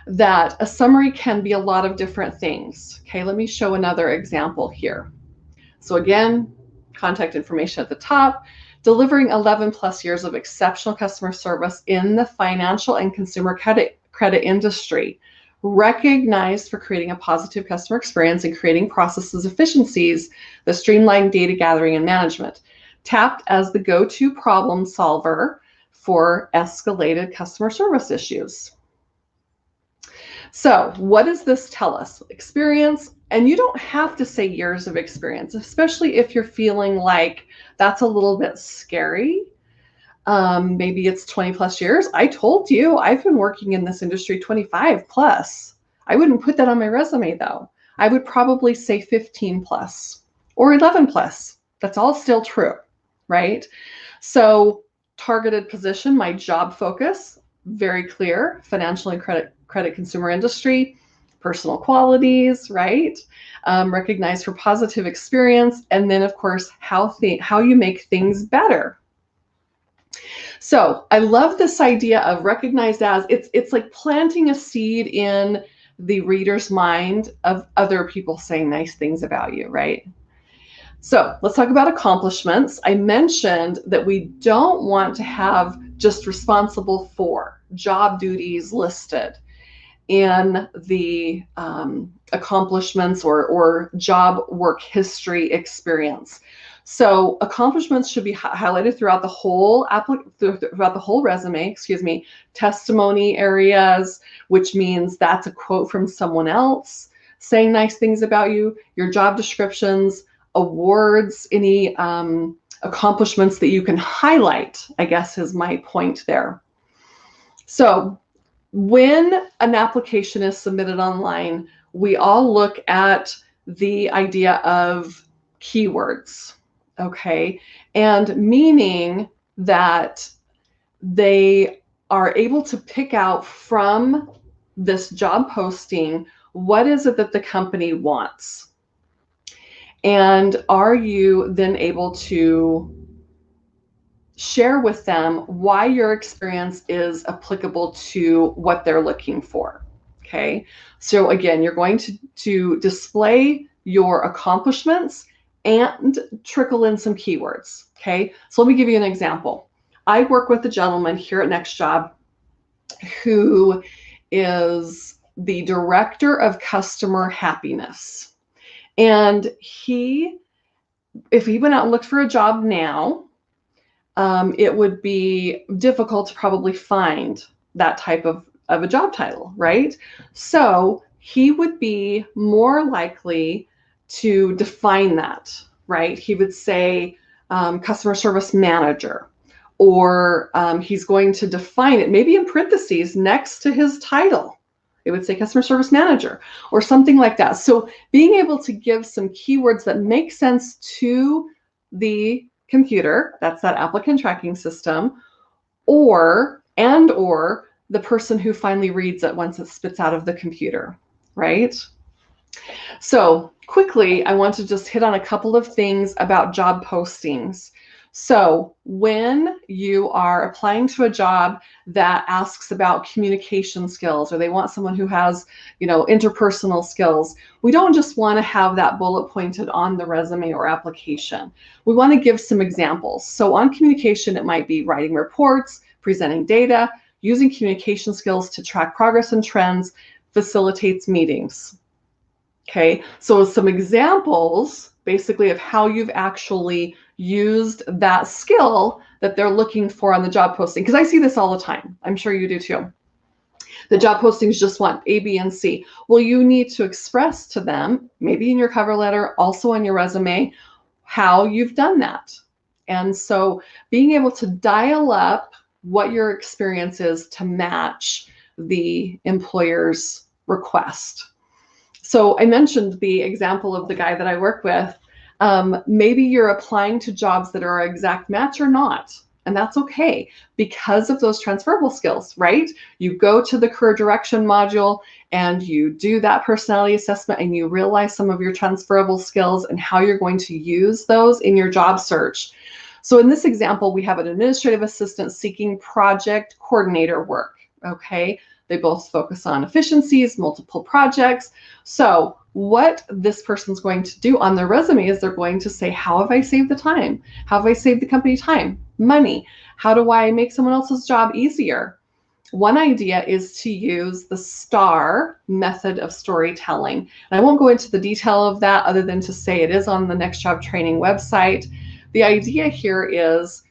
that a summary can be a lot of different things. Okay, let me show another example here. So again, contact information at the top, delivering 11 plus years of exceptional customer service in the financial and consumer credit industry, recognized for creating a positive customer experience and creating processes efficiencies that streamline data gathering and management, tapped as the go-to problem solver for escalated customer service issues. So what does this tell us? Experience, and you don't have to say years of experience, especially if you're feeling like that's a little bit scary. Maybe it's 20 plus years. I told you I've been working in this industry 25 plus. I wouldn't put that on my resume though. I would probably say 15 plus or 11 plus. That's all still true, right? So targeted position, my job focus, very clear: financial and credit consumer industry, personal qualities, right? Recognized for positive experience, and then of course how you make things better. So I love this idea of recognized as. It's like planting a seed in the reader's mind of other people saying nice things about you, right? So let's talk about accomplishments. I mentioned that we don't want to have just responsible for job duties listed in the accomplishments or job work history experience. So accomplishments should be highlighted throughout the whole resume, testimony areas, which means that's a quote from someone else saying nice things about you, your job descriptions, awards, any accomplishments that you can highlight, I guess is my point there. So when an application is submitted online, we all look at the idea of keywords, okay? And meaning that they are able to pick out from this job posting, what is it that the company wants? And are you then able to share with them why your experience is applicable to what they're looking for? Okay, so again, you're going to display your accomplishments and trickle in some keywords. Okay, so let me give you an example. I work with a gentleman here at Next Job who is the director of customer happiness. And if he went out and looked for a job now, it would be difficult to probably find that type of a job title, right? So he would be more likely to define that, right? He would say customer service manager, or he's going to define it maybe in parentheses next to his title. It would say customer service manager or something like that. So being able to give some keywords that make sense to the computer, that's that applicant tracking system, or the person who finally reads it once it spits out of the computer, right? So quickly, I want to just hit on a couple of things about job postings. So when you are applying to a job that asks about communication skills, or they want someone who has, interpersonal skills, we don't just want to have that bullet pointed on the resume or application. We want to give some examples. So on communication, it might be writing reports, presenting data, using communication skills to track progress and trends, facilitates meetings. Okay, so some examples basically of how you've actually used that skill that they're looking for on the job posting. Because I see this all the time. I'm sure you do too. The job postings just want A, B, and C. Well, you need to express to them, maybe in your cover letter, also on your resume, how you've done that. And so being able to dial up what your experience is to match the employer's request. So I mentioned the example of the guy that I work with. Maybe you're applying to jobs that are an exact match or not, and that's okay because of those transferable skills, right? You go to the career direction module and you do that personality assessment and you realize some of your transferable skills and how you're going to use those in your job search. So in this example, we have an administrative assistant seeking project coordinator work, okay? They both focus on efficiencies, multiple projects. So what this person's going to do on their resume is they're going to say, how have I saved the time? How have I saved the company time, money? How do I make someone else's job easier? One idea is to use the STAR method of storytelling. And I won't go into the detail of that other than to say it is on the Next Job Training website. The idea here is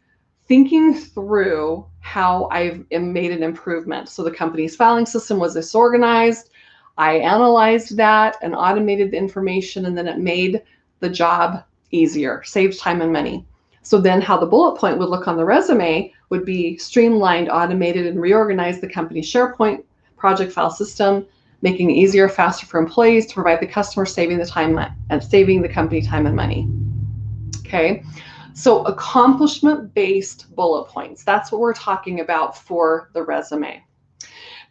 thinking through how I've made an improvement. So the company's filing system was disorganized. I analyzed that and automated the information, and then it made the job easier, saved time and money. So then how the bullet point would look on the resume would be streamlined, automated, and reorganized the company's SharePoint project file system, making it easier, faster for employees to provide the customer, saving the time and saving the company time and money. Okay. So accomplishment-based bullet points, that's what we're talking about for the resume.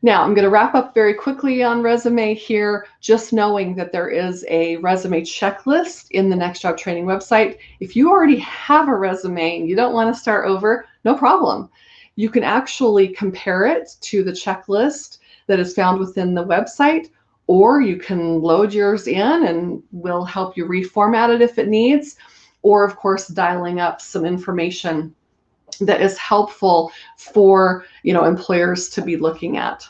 Now, I'm going to wrap up very quickly on resume here, just knowing that there is a resume checklist in the Next Job Training website. If you already have a resume and you don't want to start over, no problem. You can actually compare it to the checklist that is found within the website, or you can load yours in and we'll help you reformat it if it needs. Or of course, dialing up some information that is helpful for employers to be looking at.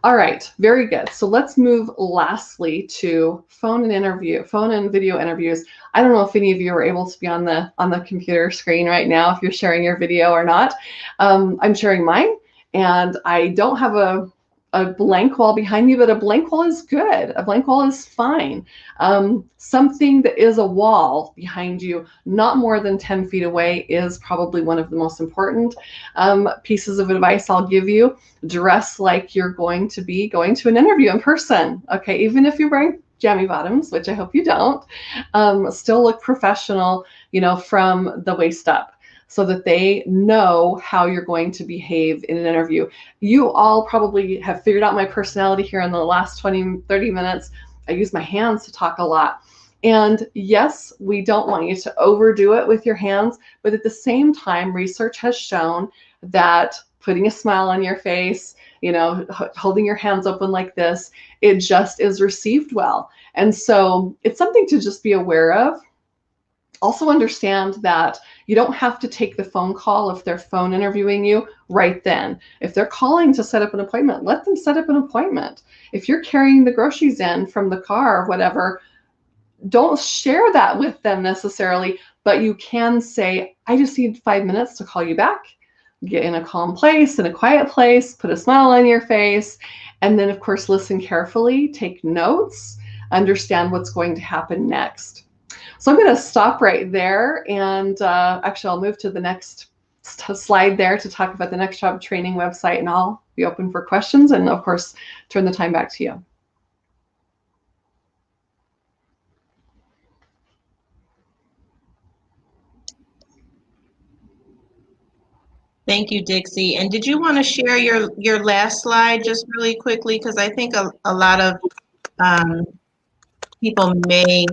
All right, very good. So let's move lastly to phone and video interviews. I don't know if any of you are able to be on the computer screen right now, if you're sharing your video or not. I'm sharing mine, and I don't have a blank wall behind you, but a blank wall is good. A blank wall is fine. Something that is a wall behind you, not more than 10 feet away, is probably one of the most important pieces of advice I'll give you. Dress like you're going to be going to an interview in person. Okay, even if you're wearing jammy bottoms, which I hope you don't, still look professional, from the waist up, so that they know how you're going to behave in an interview. You all probably have figured out my personality here in the last 20, 30 minutes. I use my hands to talk a lot. And yes, we don't want you to overdo it with your hands, but at the same time, research has shown that putting a smile on your face, holding your hands open like this, it just is received well. And so it's something to just be aware of. Also understand that you don't have to take the phone call if they're phone interviewing you right then. If they're calling to set up an appointment, let them set up an appointment. If you're carrying the groceries in from the car or whatever, don't share that with them necessarily, but you can say, I just need 5 minutes to call you back. Get in a calm place, in a quiet place, put a smile on your face, and then of course listen carefully, take notes, understand what's going to happen next. So I'm going to stop right there, and actually I'll move to the next slide there to talk about the Next Job training website, and I'll be open for questions and of course turn the time back to you.
Thank you, Dixie. And did you want to share your last slide just really quickly? Because I think a lot of people may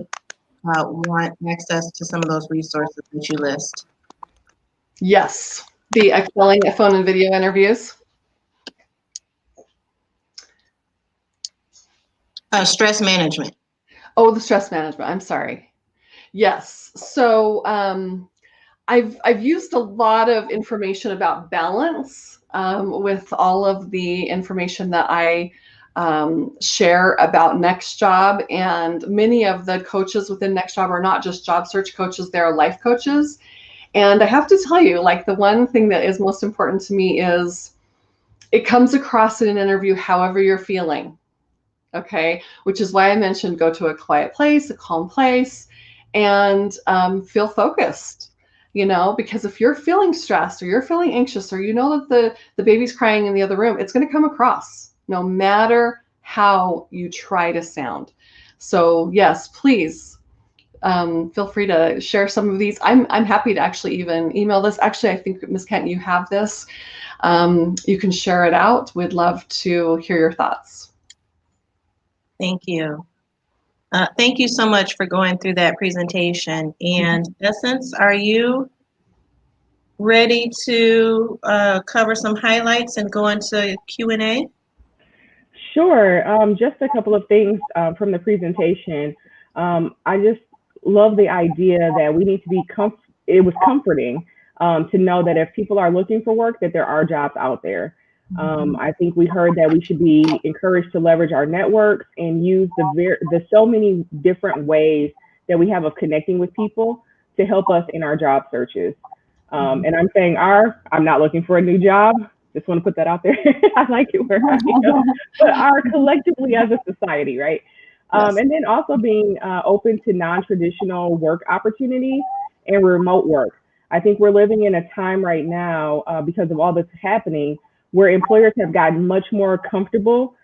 want access to some of those resources that you list.
Yes, the excelling at phone and video interviews.
Stress management.
Oh, the stress management. I'm sorry. Yes. So I've used a lot of information about balance with all of the information that I share about Next Job, and many of the coaches within Next Job are not just job search coaches, they're life coaches. And I have to tell you, like, the one thing that is most important to me is it comes across in an interview however you're feeling. Okay, which is why I mentioned go to a quiet place, a calm place, and feel focused. Because if you're feeling stressed or you're feeling anxious, or that the baby's crying in the other room, it's going to come across no matter how you try to sound. So yes, please feel free to share some of these. I'm happy to actually even email this. Actually, I think Ms. Kent, you have this. You can share it out. We'd love to hear your thoughts.
Thank you. Thank you so much for going through that presentation. And Essence, are you ready to cover some highlights and go into Q&A?
Sure. Just a couple of things from the presentation. I just love the idea that we need to be it was comforting to know that if people are looking for work, that there are jobs out there. I think we heard that we should be encouraged to leverage our networks and use the so many different ways that we have of connecting with people to help us in our job searches. And I'm saying I'm not looking for a new job. Just want to put that out there. I like it where I am, but our collectively as a society, right?
Yes.
And then also being open to non-traditional work opportunities and remote work. I think we're living in a time right now because of all this happening where employers have gotten much more comfortable,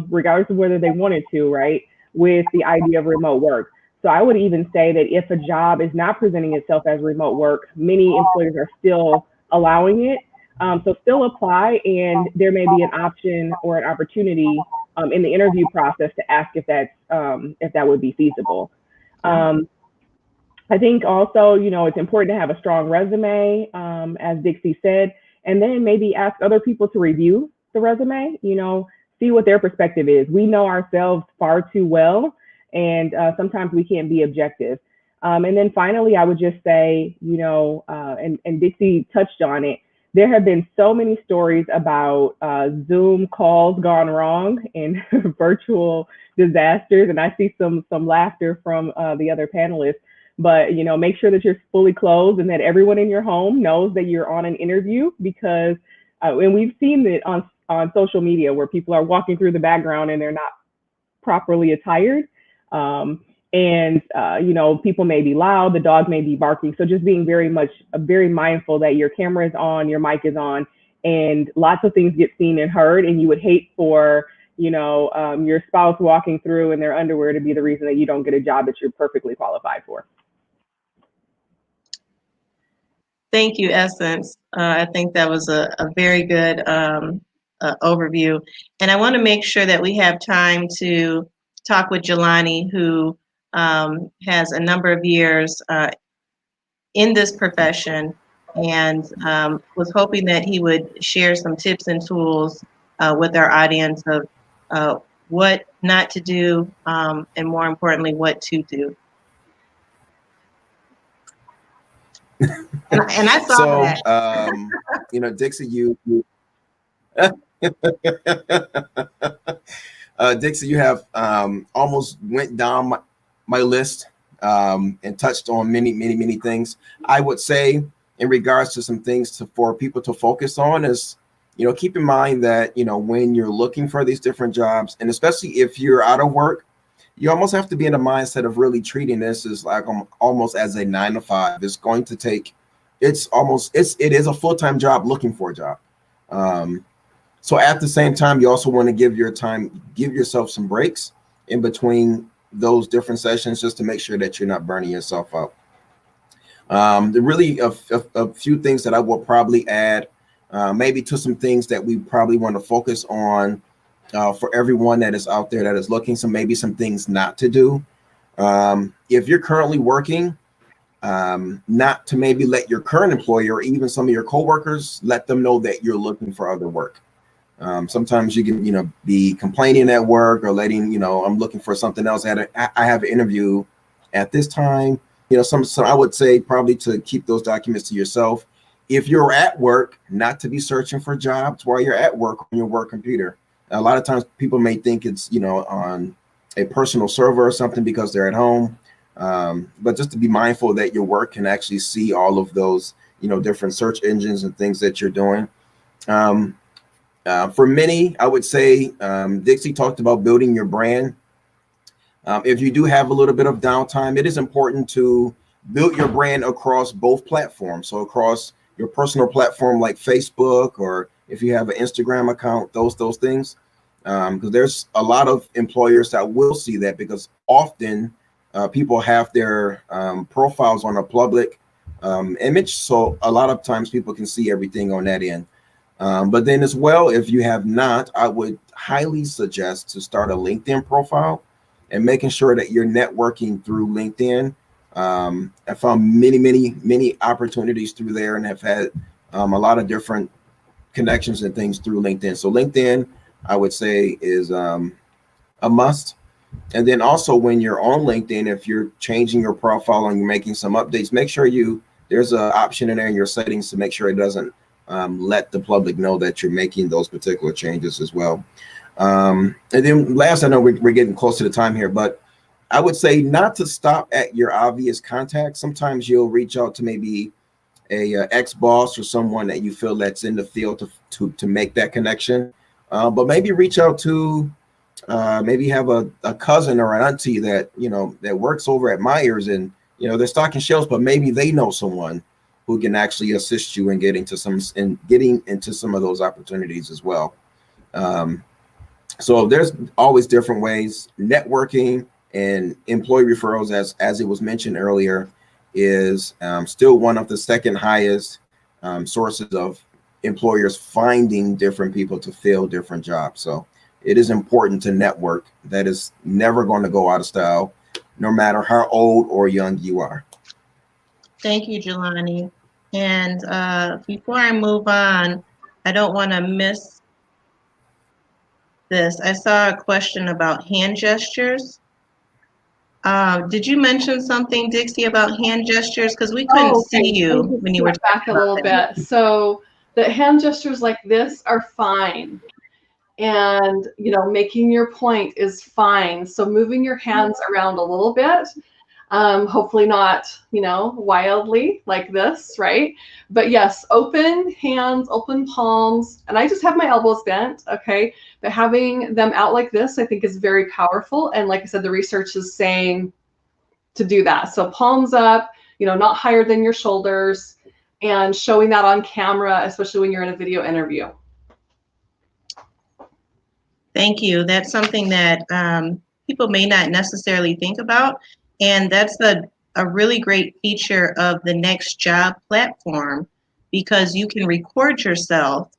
regardless of whether they wanted to, right, with the idea of remote work. So I would even say that if a job is not presenting itself as remote work, many employers are still allowing it. So still apply, and there may be an option or an opportunity in the interview process to ask if that would be feasible. I think also, it's important to have a strong resume, as Dixie said, and then maybe ask other people to review the resume, see what their perspective is. We know ourselves far too well, and sometimes we can't be objective. And then finally, I would just say, and Dixie touched on it, there have been so many stories about Zoom calls gone wrong and virtual disasters, and I see some laughter from the other panelists. But make sure that you're fully clothed and that everyone in your home knows that you're on an interview, because and we've seen it on on social media where people are walking through the background and they're not properly attired. People may be loud, the dog may be barking. So just being very mindful that your camera is on, your mic is on, and lots of things get seen and heard. And you would hate for, your spouse walking through in their underwear to be the reason that you don't get a job that you're perfectly qualified for.
Thank you, Essence. I think that was a very good overview. And I want to make sure that we have time to talk with Jelani, who has a number of years in this profession, and was hoping that he would share some tips and tools with our audience of what not to do, and more importantly, what to do. And I saw that.
Dixie, Dixie, you have almost went down my list and touched on many things. I would say in regards to some things for people to focus on is, keep in mind that, when you're looking for these different jobs, and especially if you're out of work, you almost have to be in a mindset of really treating this as like almost as a 9 to 5. It's going to take, it is a full-time job looking for a job. So at the same time, you also want to give yourself some breaks in between those different sessions, just to make sure that you're not burning yourself out. There really a few things that I will probably add, maybe to some things that we probably want to focus on for everyone that is out there that is looking. So maybe some things not to do. If you're currently working, not to maybe let your current employer or even some of your coworkers let them know that you're looking for other work. Sometimes you can, be complaining at work or letting, I'm looking for something else. I have an interview at this time. So I would say probably to keep those documents to yourself. If you're at work, not to be searching for jobs while you're at work on your work computer. A lot of times people may think it's, on a personal server or something because they're at home. But just to be mindful that your work can actually see all of those, different search engines and things that you're doing. For many, I would say, Dixie talked about building your brand. If you do have a little bit of downtime, it is important to build your brand across both platforms. So across your personal platform like Facebook, or if you have an Instagram account, those things. Because there's a lot of employers that will see that, because often people have their profiles on a public image. So a lot of times people can see everything on that end. But then as well, if you have not, I would highly suggest to start a LinkedIn profile and making sure that you're networking through LinkedIn. I found many opportunities through there, and have had a lot of different connections and things through LinkedIn. So LinkedIn, I would say, is a must. And then also when you're on LinkedIn, if you're changing your profile and you're making some updates, make sure there's an option in there in your settings to make sure it doesn't let the public know that you're making those particular changes as well. And then last, I know we're getting close to the time here, but I would say not to stop at your obvious contacts. Sometimes you'll reach out to maybe a ex-boss or someone that you feel that's in the field to make that connection. But maybe reach out to maybe have a cousin or an auntie that that works over at Myers, and they're stocking shelves, but maybe they know someone who can actually assist you in getting into some of those opportunities as well. So there's always different ways. Networking and employee referrals, as it was mentioned earlier, is still one of the second highest sources of employers finding different people to fill different jobs. So it is important to network. That is never going to go out of style, no matter how old or young you are.
Thank you, Jelani. And before I move on, I don't want to miss this. I saw a question about hand gestures. Did you mention something, Dixie, about hand gestures? Because we couldn't see you when you were
back a little bit. So the hand gestures like this are fine. And, making your point is fine. So moving your hands around a little bit Hopefully not, wildly like this, right? But yes, open hands, open palms, and I just have my elbows bent, okay? But having them out like this, I think is very powerful. And like I said, the research is saying to do that. So palms up, not higher than your shoulders, and showing that on camera, especially when you're in a video interview.
Thank you. That's something that people may not necessarily think about. And that's a really great feature of the Next Job platform, because you can record yourself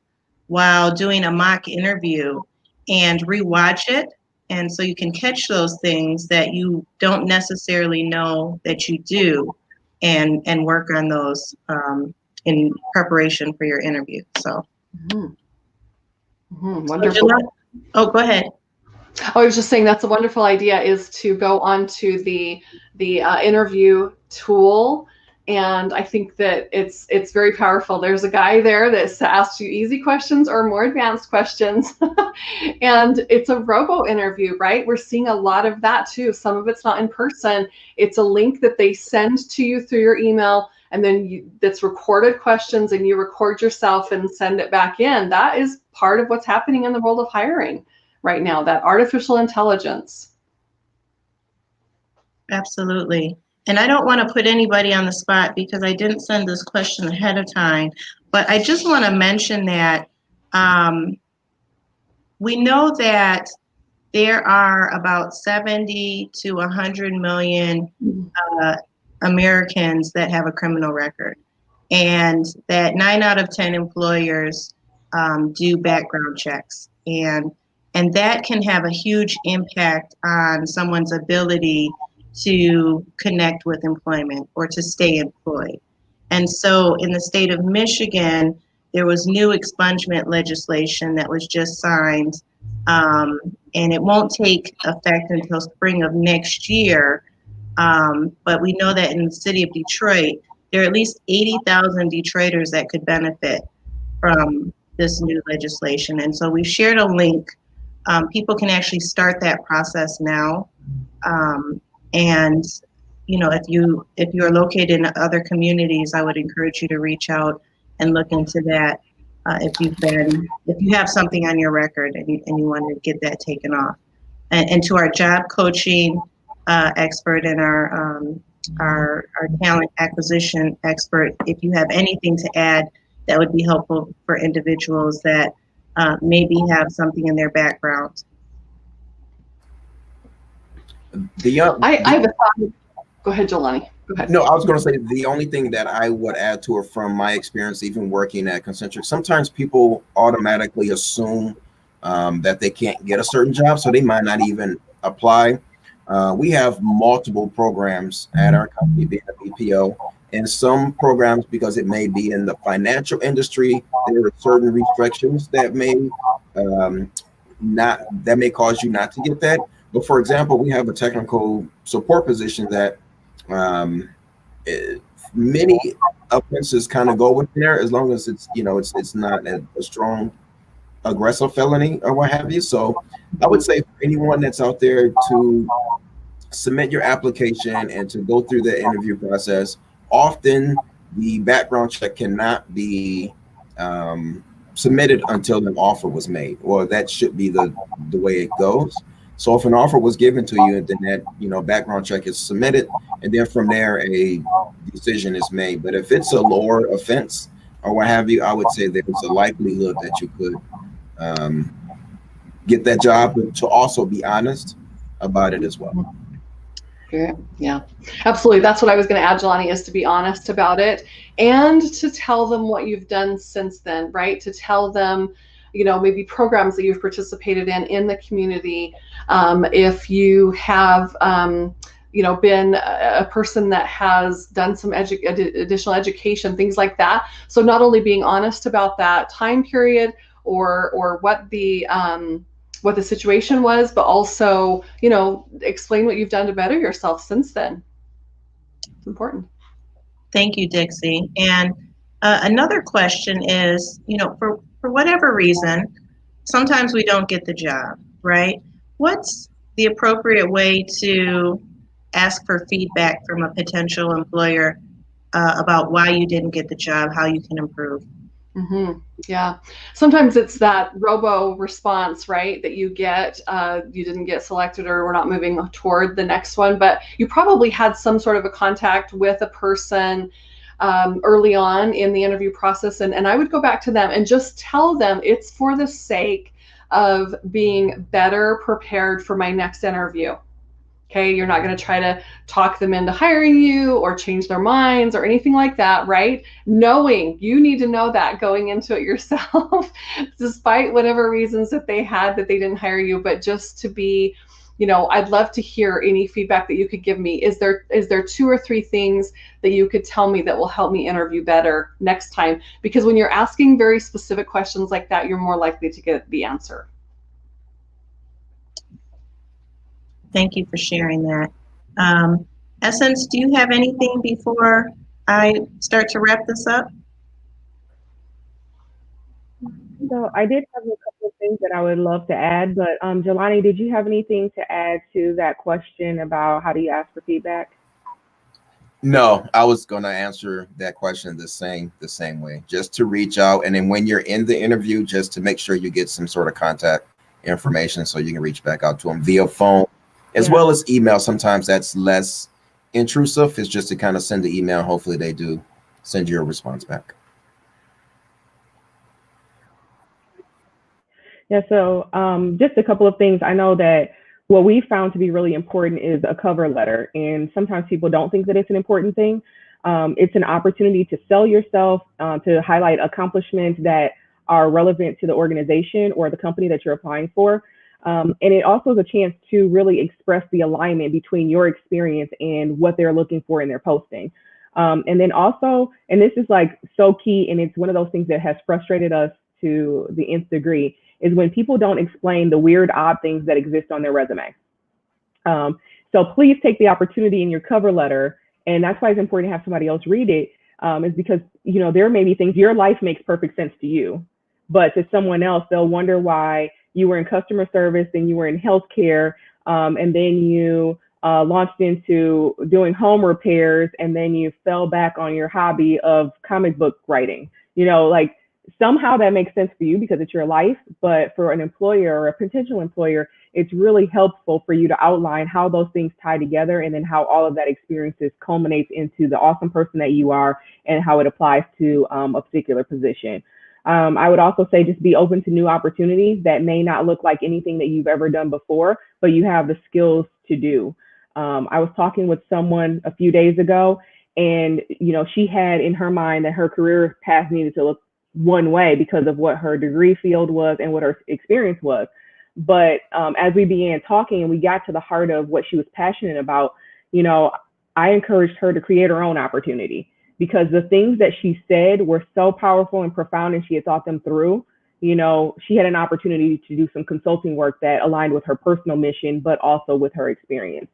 while doing a mock interview and rewatch it. And so you can catch those things that you don't necessarily know that you do, and work on those in preparation for your interview. So,
Wonderful.
Oh, go ahead.
I was just saying that's a wonderful idea, is to go onto the interview tool, and I think that it's very powerful. There's a guy there that asks you easy questions or more advanced questions, and it's a robo interview, right? We're seeing a lot of that too. Some of it's not in person. It's a link that they send to you through your email, and then that's recorded questions, and you record yourself and send it back in. That is part of what's happening in the world of hiring right now, that artificial intelligence.
Absolutely. And I don't want to put anybody on the spot because I didn't send this question ahead of time, but I just want to mention that we know that there are about 70 to 100 million Americans that have a criminal record, and that 9 out of 10 employers do background checks. And that can have a huge impact on someone's ability to connect with employment or to stay employed. And so in the state of Michigan, there was new expungement legislation that was just signed, and it won't take effect until spring of next year. But we know that in the city of Detroit, there are at least 80,000 Detroiters that could benefit from this new legislation. And so we've shared a link. People can actually start that process now. And if you are located in other communities, I would encourage you to reach out and look into that. If you have something on your record and you want to get that taken off. And to our job coaching expert and our talent acquisition expert, if you have anything to add that would be helpful for individuals that maybe have something in their background.
I have a thought. Go ahead, Jelani. Go ahead.
No, I was going to say the only thing that I would add to it from my experience, even working at Concentric, sometimes people automatically assume that they can't get a certain job, so they might not even apply. We have multiple programs at our company, being a BPO, and some programs, because it may be in the financial industry, there are certain restrictions that may cause you not to get that. But for example, we have a technical support position that many offenses kind of go with there, as long as it's it's not a strong aggressive felony or what have you. So I would say for anyone that's out there to submit your application and to go through the interview process. Often the background check cannot be submitted until an offer was made, or that should be the way it goes. So if an offer was given to you, then that background check is submitted, and then from there a decision is made. But if it's a lower offense or what have you, I would say there's a likelihood that you could get that job, but to also be honest about it as well.
Yeah, absolutely. That's what I was going to add, Jelani, is to be honest about it and to tell them what you've done since then, right? To tell them, maybe programs that you've participated in the community. If you have, been a person that has done some additional education, things like that. So not only being honest about that time period or what the situation was, but also, explain what you've done to better yourself since then. It's important.
Thank you, Dixie. And another question is, for whatever reason, sometimes we don't get the job, right? What's the appropriate way to ask for feedback from a potential employer about why you didn't get the job, how you can improve.
Mm-hmm. Yeah. Sometimes it's that robo response, right? That you get, you didn't get selected or we're not moving toward the next one, but you probably had some sort of a contact with a person early on in the interview process. And I would go back to them and just tell them it's for the sake of being better prepared for my next interview. Okay, you're not going to try to talk them into hiring you or change their minds or anything like that, right? Knowing you need to know that going into it yourself, despite whatever reasons that they had that they didn't hire you, but just to be, I'd love to hear any feedback that you could give me. Is there 2 or 3 things that you could tell me that will help me interview better next time? Because when you're asking very specific questions like that, you're more likely to get the answer.
Thank you for sharing that. Essence, do you have anything before I start to wrap this up?
So I did have a couple of things that I would love to add, but Jelani, did you have anything to add to that question about how do you ask for feedback?
No, I was going to answer that question the same way, just to reach out. And then when you're in the interview, just to make sure you get some sort of contact information so you can reach back out to them via phone as well as email. Sometimes that's less intrusive. It's just to kind of send the email. Hopefully they do send you a response back.
Yeah, so just a couple of things. I know that what we found to be really important is a cover letter. And sometimes people don't think that it's an important thing. It's an opportunity to sell yourself, to highlight accomplishments that are relevant to the organization or the company that you're applying for. And it also is a chance to really express the alignment between your experience and what they're looking for in their posting. And then also, and this is like so key, and it's one of those things that has frustrated us to the nth degree, is when people don't explain the weird, odd things that exist on their resume. So please take the opportunity in your cover letter, and that's why it's important to have somebody else read it, is because, there may be things, your life makes perfect sense to you, but to someone else, they'll wonder why you were in customer service and you were in healthcare, and then you launched into doing home repairs, and then you fell back on your hobby of comic book writing. Like, somehow that makes sense for you because it's your life, but for an employer or a potential employer, it's really helpful for you to outline how those things tie together and then how all of that experiences culminates into the awesome person that you are and how it applies to a particular position. I would also say just be open to new opportunities that may not look like anything that you've ever done before, but you have the skills to do. I was talking with someone a few days ago, and she had in her mind that her career path needed to look one way because of what her degree field was and what her experience was. But as we began talking and we got to the heart of what she was passionate about, I encouraged her to create her own opportunity, because the things that she said were so powerful and profound and she had thought them through. She had an opportunity to do some consulting work that aligned with her personal mission, but also with her experience.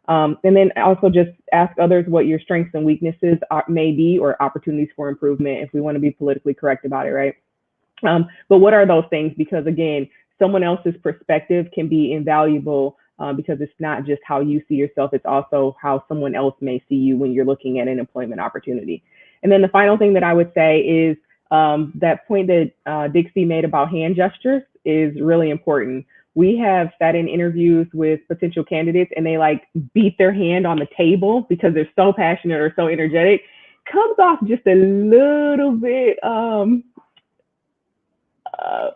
And then also just ask others what your strengths and weaknesses may be, or opportunities for improvement, if we want to be politically correct about it, right? But what are those things? Because again, someone else's perspective can be invaluable, because it's not just how you see yourself, it's also how someone else may see you when you're looking at an employment opportunity. And then the final thing that I would say is that point that Dixie made about hand gestures is really important. We have sat in interviews with potential candidates and they like beat their hand on the table because they're so passionate or so energetic. Comes off just a little bit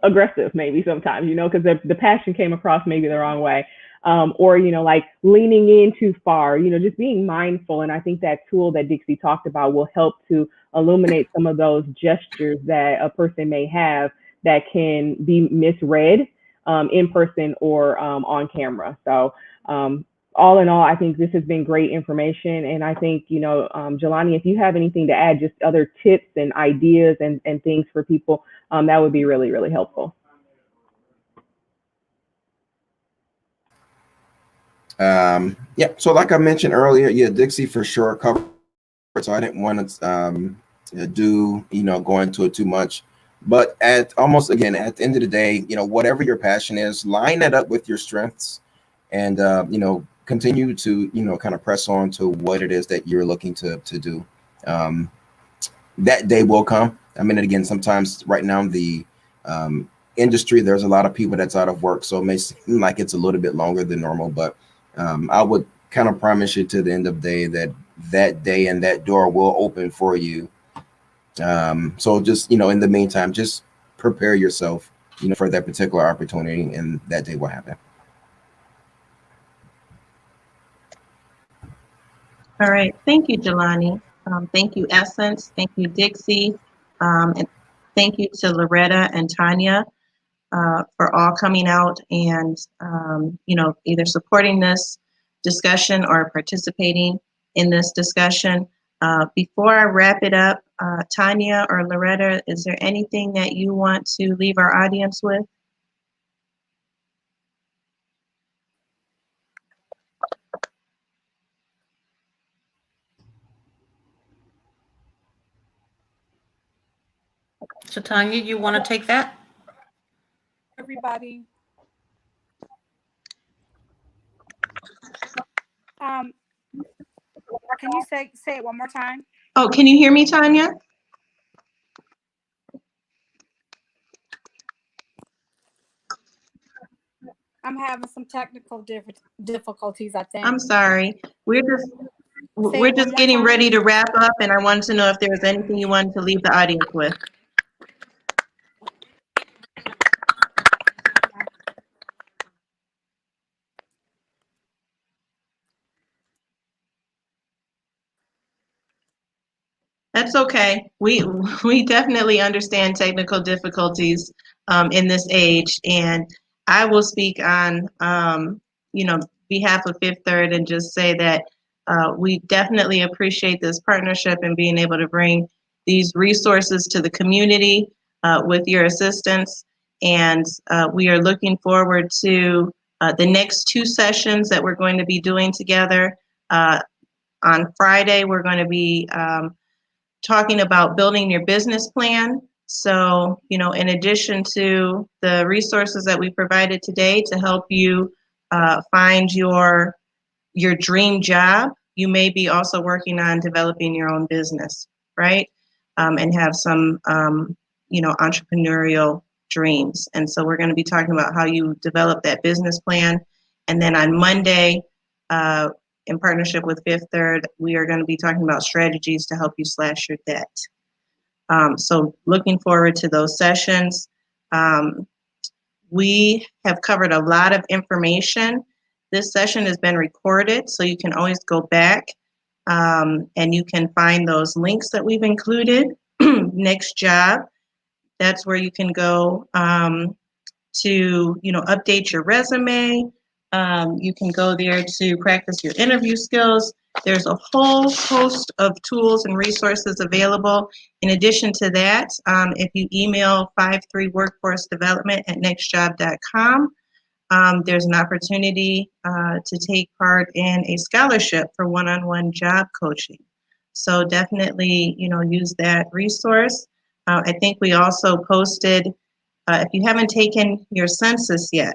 aggressive maybe sometimes, because the passion came across maybe the wrong way. Or, like leaning in too far, just being mindful. And I think that tool that Dixie talked about will help to illuminate some of those gestures that a person may have that can be misread in person or on camera. So all in all, I think this has been great information. And I think, Jelani, if you have anything to add, just other tips and ideas and things for people, that would be really, really helpful.
Yeah, so like I mentioned earlier, Dixie for sure covered, so I didn't want to go into it too much. But at the end of the day, whatever your passion is, line that up with your strengths, and continue to, kind of press on to what it is that you're looking to do. That day will come. I mean, again, sometimes right now in the industry, there's a lot of people that's out of work, so it may seem like it's a little bit longer than normal, but I would kind of promise you to the end of the day that day and that door will open for you. So just, in the meantime, just prepare yourself, for that particular opportunity, and that day will happen.
All right. Thank you, Jelani. Thank you, Essence. Thank you, Dixie. And thank you to Loretta and Tanya for all coming out and, either supporting this discussion or participating in this discussion. Before I wrap it up, Tanya or Loretta, is there anything that you want to leave our audience with?
So Tanya, you want to take that?
Everybody. Can you say it one more time?
Oh, can you hear me, Tanya?
I'm having some technical difficulties, I think.
I'm sorry. We're just getting ready to wrap up, and I wanted to know if there was anything you wanted to leave the audience with. That's okay. We definitely understand technical difficulties in this age, and I will speak on behalf of Fifth Third and just say that we definitely appreciate this partnership and being able to bring these resources to the community with your assistance, and we are looking forward to the next two sessions that we're going to be doing together. On Friday, we're going to be talking about building your business plan. So, in addition to the resources that we provided today to help you find your dream job, you may be also working on developing your own business, right? And have some, entrepreneurial dreams. And so we're going to be talking about how you develop that business plan. And then on Monday, in partnership with Fifth Third, we are going to be talking about strategies to help you slash your debt. So looking forward to those sessions. We have covered a lot of information. This session has been recorded, so you can always go back and you can find those links that we've included. Next Job, that's where you can go to, update your resume. You can go there to practice your interview skills. There's a whole host of tools and resources available. In addition to that, if you email 53workforcedevelopment@nextjob.com, there's an opportunity to take part in a scholarship for one-on-one job coaching. So definitely, use that resource. I think we also posted, if you haven't taken your census yet,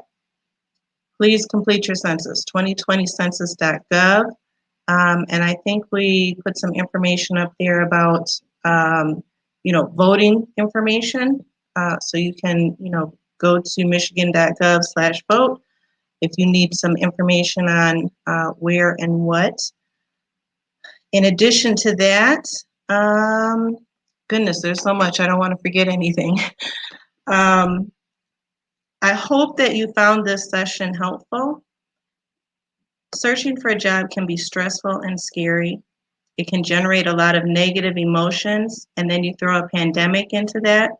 please complete your census, 2020census.gov. And I think we put some information up there about, voting information. So you can, go to michigan.gov/vote if you need some information on where and what. In addition to that, goodness, there's so much. I don't want to forget anything. I hope that you found this session helpful. Searching for a job can be stressful and scary. It can generate a lot of negative emotions, and then you throw a pandemic into that.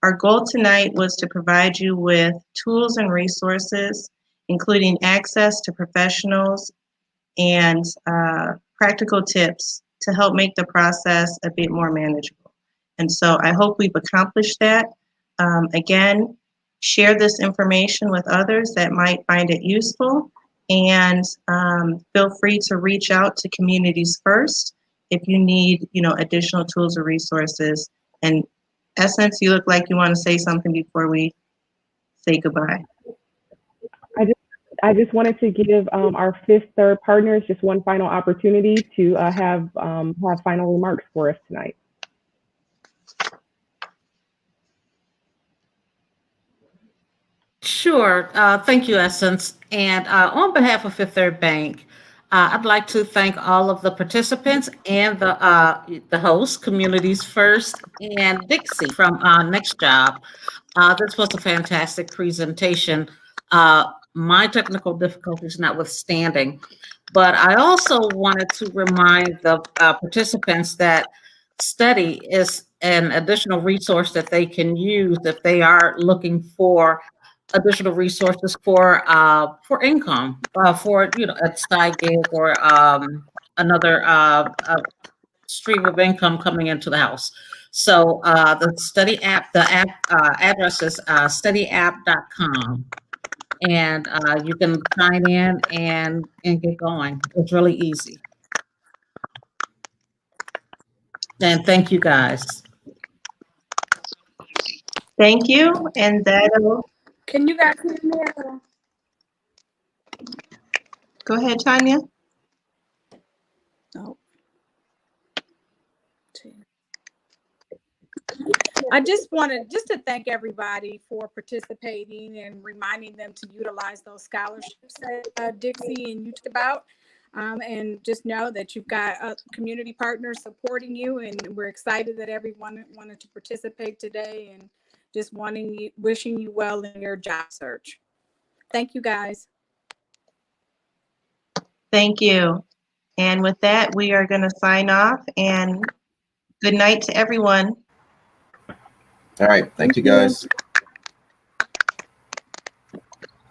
Our goal tonight was to provide you with tools and resources, including access to professionals and practical tips to help make the process a bit more manageable. And so I hope we've accomplished that. Again, share this information with others that might find it useful, and feel free to reach out to Communities First if you need, additional tools or resources. And Essence, you look like you want to say something before we say goodbye.
I just wanted to give our Fifth Third partners just one final opportunity to have final remarks for us tonight.
Sure. Thank you, Essence. And on behalf of Fifth Third Bank, I'd like to thank all of the participants and the hosts, Communities First, and Dixie from Next Job. This was a fantastic presentation. My technical difficulties notwithstanding, but I also wanted to remind the participants that study is an additional resource that they can use if they are looking for additional resources for income, for a side gig or another stream of income coming into the house. So the study app, the app address is studyapp.com, and you can sign in and get going. It's really easy. And thank you guys.
Thank you. And that'll
Can you guys hear me?
go ahead, Tanya.
No. I just wanted to thank everybody for participating and reminding them to utilize those scholarships that Dixie and you talked about. And just know that you've got community partners supporting you, and we're excited that everyone wanted to participate today, and just wishing you well in your job search. Thank you, guys.
Thank you. And with that, we are going to sign off, and good night to everyone.
All right. Thank you, guys.